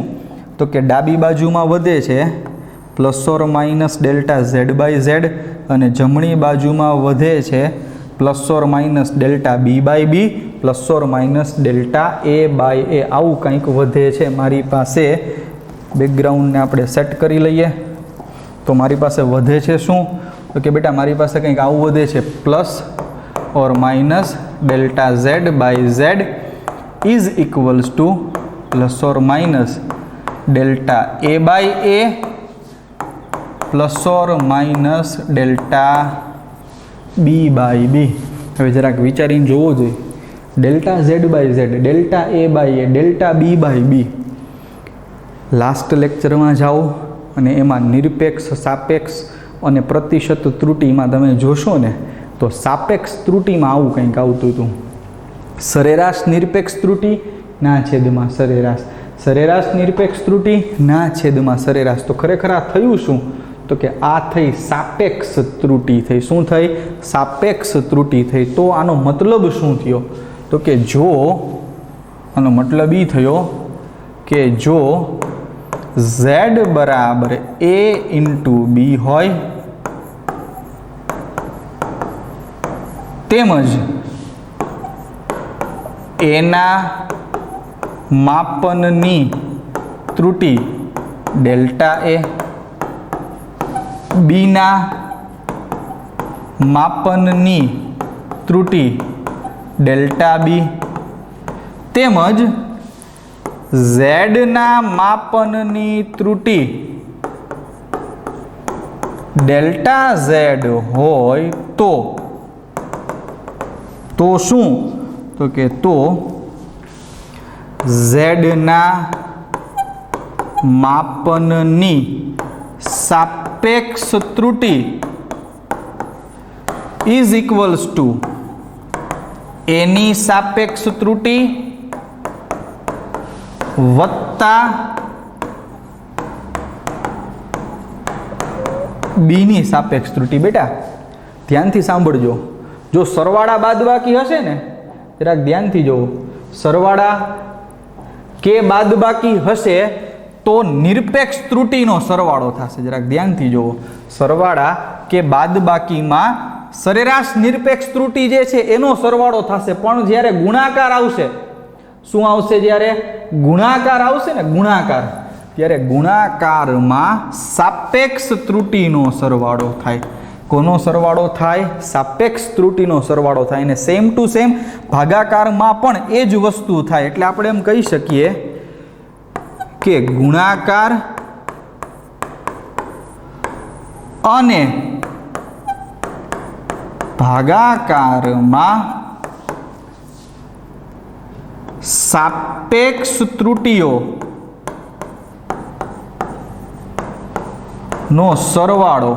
તો કે ડાબી બાજુમાં વધે છે plus or minus delta Z by Z, અને જમણી બાજુમાં વધે છે plus or minus delta B by B plus or minus delta A by A. આવું કંઈક વધે છે મારી પાસે. બેકગ્રાઉન્ડને આપણે સેટ કરી લઈએ. તો મારી પાસે વધે છે શું? તો કે બેટા મારી પાસે કંઈક આવું વધે છે, plus or minus delta Z by Z is equals to plus or minus delta A by A plus or minus delta B by B. हवे जराक विचारीने जोवो जोईए। Delta Z by Z, delta A by A, delta B by B. Last lecture में जाओ अने एमां निरपेक्ष सापेक्ष अने प्रतिशत त्रुटि में तमे जोशो ने तो सापेक्ष त्रुटि में आवुं कंईक आवतुं हतुं। सरेराश निरपेक्ष त्रुटि ना छेद में सरेराश, सरेराश निरपेक्ष त्रुटि ना छेद में सरेराश। तो खरेखर आ थयुं शुं तो कि आ थई सापेक्ष त्रुटि थई। शुं थई? सापेक्ष त्रुटि थई। तो आनो मतलब शुं थयो तो कि जो आनो मतलब ई थयो कि जो z बराबर a इंटू b होय तेमज a ना मापननी त्रुटि डेल्टा a, b ना मापननी त्रुटि डेल्टा बी तेमज z ना मापननी त्रुटि डेल्टा z होय तो शुं तो के तो z ना मापननी सापेक्ष त्रुटि इज इक्वल्स टू ए नी सापेक्ष त्रुटि वत्ता बी नी सापेक्ष त्रुटि। बेटा ध्यानथी सांभळजो, जो सरवाड़ा बादबाकी हशे ने जराक ध्यानथी जोवो, सरवाड़ा के बादबाकी हशे तो निरपेक्ष त्रुटिनो सरवाड़ो थशे। जराक ध्यानथी जोवो, सरवाड़ा के बादबाकी में सरेराश निरपेक्ष त्रुटि जे छे एनो सरवाड़ो थशे, पण ज्यारे गुणाकार आवशे, शुं आवशे? ज्यारे गुणाकार आवशे ने गुणाकार, त्यारे गुणाकारमां सापेक्ष त्रुटिनो सरवाड़ो थाय। कोनो सरवाड़ो थाय? सापेक्ष त्रुटिनो सरवाड़ो थाय। ने सेम टू सेम भागाकारमां पण ए ज वस्तु थाय। એટલે આપણે એમ કહી શકીએ કે ગુણાકાર અને ભાગાકારમાં सापेक्ष त्रुटिओ नो सरवाड़ो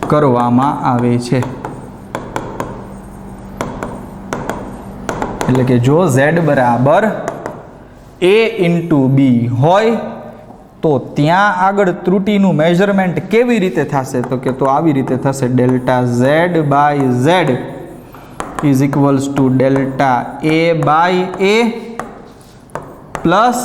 करवामां आवे छे। એટલે કે જો z बराबर a इंटू बी होय तो त्यां आगळ त्रुटिनुं मेजरमेंट केवी रीते थशे तो के तो आवी रीते थशे delta z by z is equals to delta a by a plus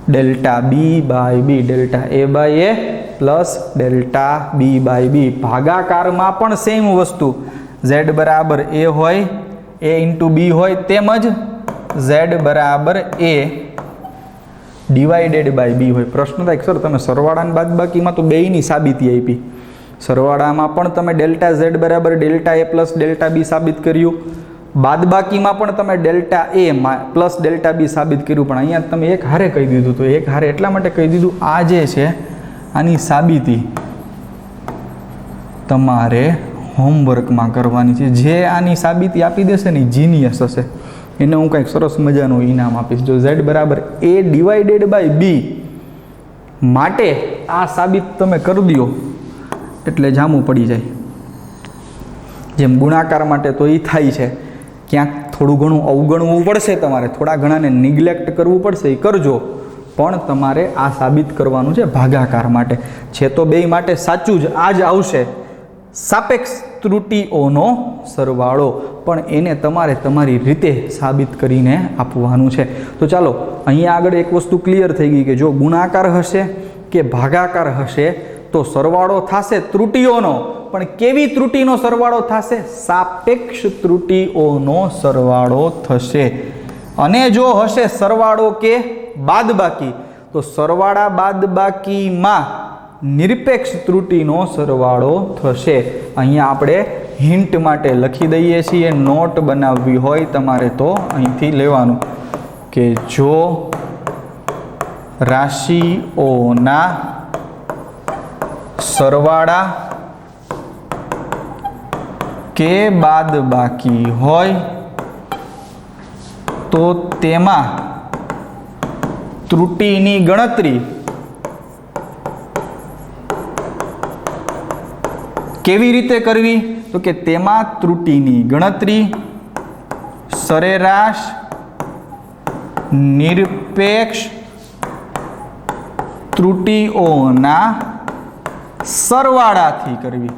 delta b by b, delta a by a plus delta b by b। भागाकार में पण सेम वस्तु z बराबर a होय, a इंटू b होय तेमज z बराबर a divided by b होय। प्रश्न था सर तमे सरवाड़ा ने बादबाकी में तो बेयनी साबिती आपी, सरवाड़ा में पण तमे डेल्टा z बराबर delta a plus delta b साबित कर्युं, बादबाकी में पण तमे delta a plus delta b साबित कर्युं, पण अहींया तमे एक हारे कही दीधुं। तो एक हारे एटला माटे कही दीधुं आ जे छे आनी साबिती तमारे होमवर्क में करवानी छे। जे आनी साबिती आपी देशे ने जीनियस हशे एने हूँ कंईक सरस मजानुं इनाम आपीश। जो z बराबर a डिवाइडेड बाय b माटे आ साबित तमे कर दो एटले जामू पड़ी जाए। जेम गुणाकार माटे तो ई थाय छे, क्यांक थोड़ुं घणुं अवगणवुं पड़शे, तमारे थोड़ा घणाने निग्लेक्ट करवुं पड़शे, ए करजो, पण तमारे आ साबित करवानुं छे भागाकार माटे। छे तो बेय माटे साचुं ज आ ज आवशे सापेक्ष त्रुटिओनो सरवाळो, पण एने तमारे तमारी रीते साबित करीने आपवानुं छे। तो चालो अहींया आगळ एक वस्तु क्लियर थई गई के जो गुणाकार हशे के भागाकार हशे तो सरवाळो थाशे त्रुटिओनो, पण केवी त्रुटिनो सरवाळो थाशे? सापेक्ष त्रुटिओनो सरवाळो थशे। अने जो हशे सरवाळो के बादबाकी तो सरवाळा बादबाकी मां નિરપેક્ષ ત્રુટિનો સરવાળો થશે। અહીંયા આપણે હિન્ટ માટે લખી દઈએ છીએ। નોટ બનાવવી હોય તમારે તો અહીંથી લેવાનું કે જો રાશિઓના સરવાળા કે બાદબાકી હોય તો તેમાં ત્રુટિની ગણતરી કેવી રીતે કરવી? તો કે તેમાં ત્રુટિની ગણતરી સરેરાશ નિરપેક્ષ ત્રુટિઓના સરવાળાથી કરવી।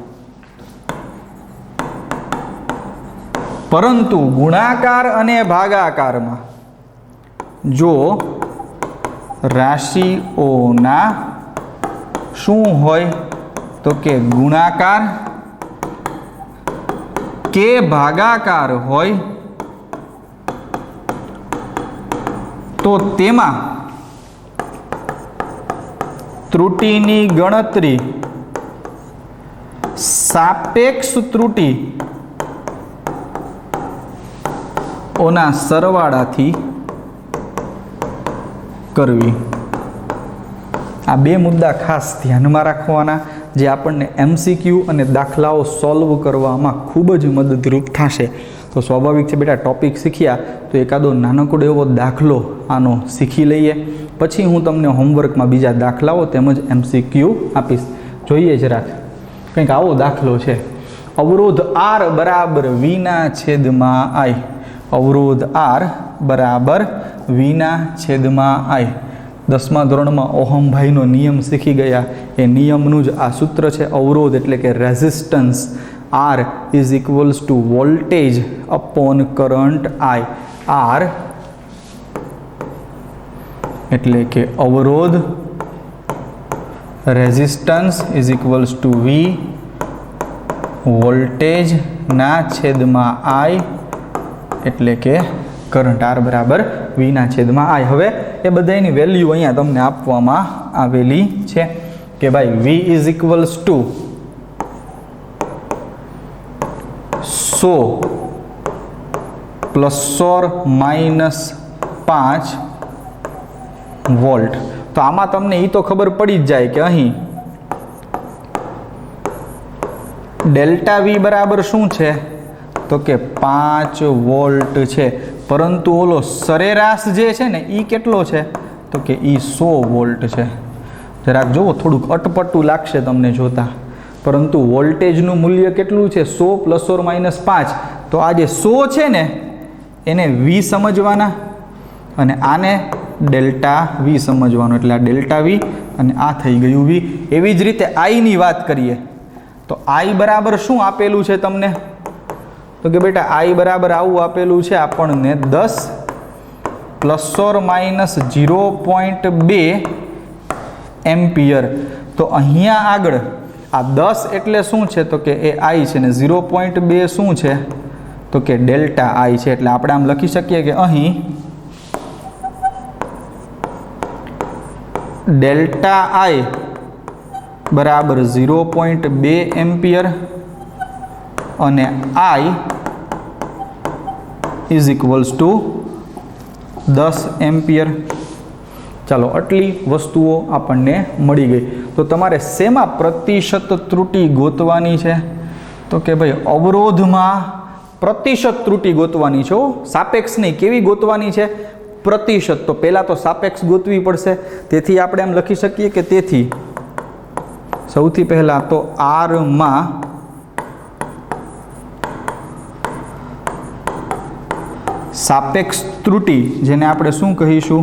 પરંતુ ગુણાકાર અને ભાગાકારમાં જો રાશિઓના શું હોય તો કે ગુણાકાર કે ભાગાકાર હોય તો તેમાં ત્રુટિની ગણતરી સાપેક્ષ ત્રુટિ ઓના સરવાળાથી કરવી। આ બે મુદ્દા ખાસ ધ્યાનમાં રાખવાના જે આપણને MCQ અને દાખલાઓ સોલ્વ કરવામાં ખૂબ જ મદદરૂપ થશે। તો સ્વાભાવિક છે બેટા, ટોપિક શીખ્યા તો એકાદો નાનકડો એવો દાખલો આનો શીખી લઈએ, પછી હું તમને હોમવર્કમાં બીજા દાખલાઓ તેમજ MCQ આપીશ। જોઈએ જરાક, કંઈક આવો દાખલો છે। અવરોધ R બરાબર Vના છેદમાં I। અવરોધ R બરાબર Vના છેદમાં I। 10મા ધોરણમાં ઓહમભાઈનો નિયમ શીખી ગયા। એ નિયમનું જ આ સૂત્ર છે। અવરોધ એટલે કે resistance R is equals two voltage upon current I। R એટલે કે અવરોધ resistance is equals two V વોલ્ટેજના છેદમાં I એટલે કે કરંટ। R બરાબર Vના છેદમાં I। હવે એ બધાની વેલ્યુ અહીંયા તમને આપવામાં આવેલી છે કે ભાઈ V is equals two 100 ±5 volt. તો આમાં તમને એ તો ખબર પડી જ જાય કે અહીં ડેલ્ટા V બરાબર શું છે તો કે 5 વોલ્ટ છે, પરંતુ ઓલો સરેરાશ જે છે ને એ કેટલો છે તો કે એ 100 વોલ્ટ છે। જરાક જુઓ, થોડુંક અટપટું લાગશે તમને જોતા, પરંતુ વોલ્ટેજનું મૂલ્ય કેટલું છે 100 ±5। તો આ જે 100 છે ને એને V સમજવાના અને આને ડેલ્ટા V સમજવાનો, એટલે આ ડેલ્ટા V અને આ થઈ ગયું V। એવી જ રીતે I ની વાત કરીએ તો I બરાબર શું આપેલું છે તમને તો કે બેટા I બરાબર આવું આપેલું છે આપણને 10 ±0.2 એમ્પિયર। તો અહીંયા આગળ આ 10 એટલે શું છે તો કે એ I છે ને 0.2 શું છે તો કે ડેલ્ટા I છે। એટલે આપણે આમ લખી શકીએ કે અહીં ડેલ્ટા I બરાબર 0.2 એમ્પિયર અને I is equals two 10 ampere. ચાલો, આટલી વસ્તુઓ આપણને મળી ગઈ। તો તમારે શેમાં પ્રતિશત ત્રુટિ ગોતવાની છે તો કે ભાઈ અવરોધમાં પ્રતિશત ત્રુટિ ગોતવાની છે। સાપેક્ષ નહીં, કેવી ગોતવાની છે પ્રતિશત। તો પહેલાં તો સાપેક્ષ ગોતવી પડશે, તેથી આપણે એમ લખી શકીએ કે તેથી સૌથી પહેલાં તો R માં સાપેક્ષ ત્રુટિ, જેને આપણે શું કહીશું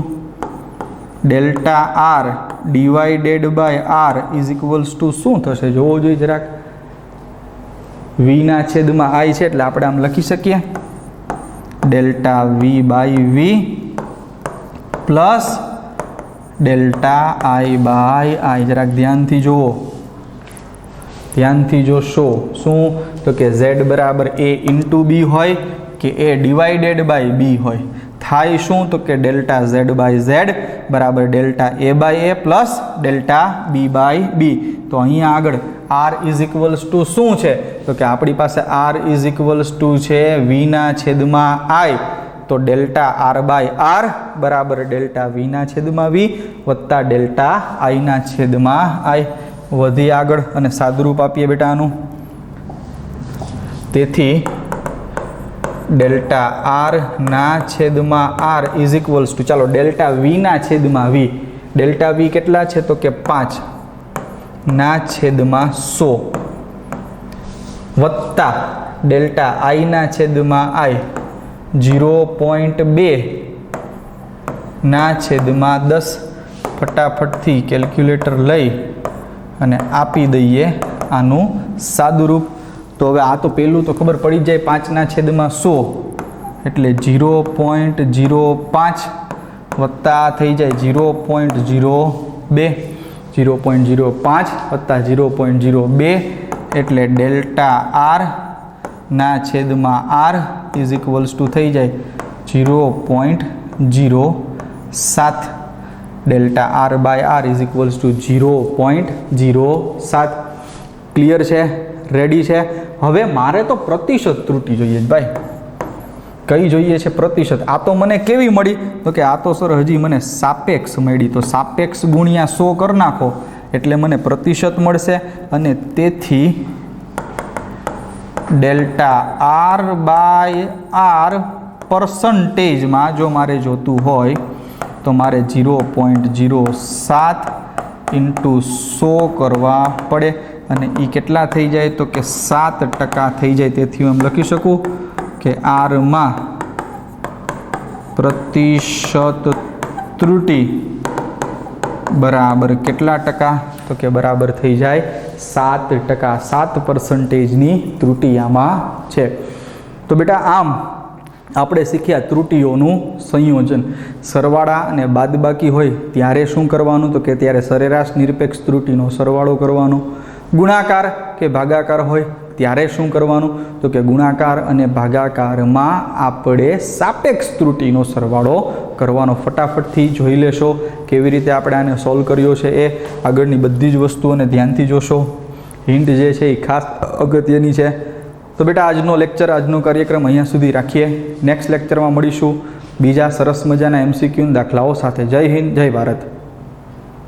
delta R divided by R is equals to શું થશે જોવો જોઈએ જરાક। Vના છેદમાં I છે એટલે આપણે આમ લખી શકીએ delta V by V plus delta I by I। જરાક ધ્યાનથી જુઓ, ધ્યાનથી જોશો શું તો કે Z બરાબર A ઇન્ટુ B હોય કે A ડિવાઇડેડ બાય B હોય। થાય શું? તો કે ડેલ્ટા ઝેડ બાય ઝેડ બરાબર delta A by A plus delta B by B. તો અહીંયા આગળ આર ઇઝ ઇક્વલ્સ ટુ શું છે? તો કે આપણી પાસે આર ઇઝ ઇક્વલ્સ ટુ છે વીના છેદમાં આઈ. તો ડેલ્ટા આર બાય આર બરાબર ડેલ્ટા વીના છેદમાં વી વત્તા ડેલ્ટા આઈના છેદમાં આઈ. વધી આગળ અને સાદુરૂપ આપીએ બેટા આનું. તેથી ડેલ્ટા આર ના છેદમાં આર ઇઝ ઇક્વલ્સ ટુ, ચાલો ડેલ્ટા વીના છેદમાં વી, ડેલ્ટા વી કેટલા છે? તો કે 5 ના છેદમાં 100 વત્તા ડેલ્ટા આઈના છેદમાં આઈ 0.2 ના છેદમાં 10. ફટાફટથી કેલ્ક્યુલેટર લઈ અને આપી દઈએ આનું સાદુરૂપ. તો હવે આ તો પહેલું તો ખબર પડી જાય, 5 ના છેદમાં 100 એટલે 0.05 વત્તા થઈ જાય 0.02, 0.05 વત્તા 0.02 એટલે ડેલ્ટા આર ના છેદમાં આર ઇઝ ઇક્વલ્સ ટુ થઈ જાય 0.07. Delta R by R is equals to 0.07. Clear છે? રેડી છે? હવે મારે તો પ્રતિશત ત્રુટિ જોઈએ ભાઈ. કઈ જોઈએ છે? પ્રતિશત. આ તો મને કેવી મળી? તો કે આ તો સર હજી મને સાપેક્ષ મળી. તો સાપેક્ષ ગુણ્યા 100 કરી નાખો એટલે મને પ્રતિશત મળશે. અને તેથી ડેલ્ટા આર બાય આર પર્સન્ટેજમાં જો મારે જોતું હોય તો મારે 0.07 ઇન્ટુ 100 કરવા પડે. અને એ કેટલા થઈ જાય? તો કે 7% થઈ જાય. તેથી હું એમ લખી શકું કે આરમાં પ્રતિશત ત્રુટિ બરાબર કેટલા ટકા? તો કે બરાબર થઈ જાય 7%. 7%ની ત્રુટિ આમાં છે. તો બેટા આમ આપણે શીખ્યા ત્રુટિઓનું સંયોજન. સરવાળા અને બાદબાકી હોય ત્યારે શું કરવાનું? તો કે ત્યારે સરેરાશ નિરપેક્ષ ત્રુટિનો સરવાળો કરવાનો. ગુણાકાર કે ભાગાકાર હોય ત્યારે શું કરવાનું? તો કે ગુણાકાર અને ભાગાકારમાં આપણે સાપેક્ષ ત્રુટિનો સરવાળો કરવાનો. ફટાફટથી જોઈ લેશો કેવી રીતે આપણે આને સોલ્વ કર્યો છે. એ આગળની બધી જ વસ્તુઓને ધ્યાનથી જોશો. હિન્ટ જે છે એ ખાસ અગત્યની છે. તો બેટા આજનો લેક્ચર, આજનો કાર્યક્રમ અહીંયા સુધી રાખીએ. નેક્સ્ટ લેક્ચરમાં મળીશું બીજા સરસ મજાના MCQ દાખલાઓ સાથે. જય હિન્દ, જય ભારત.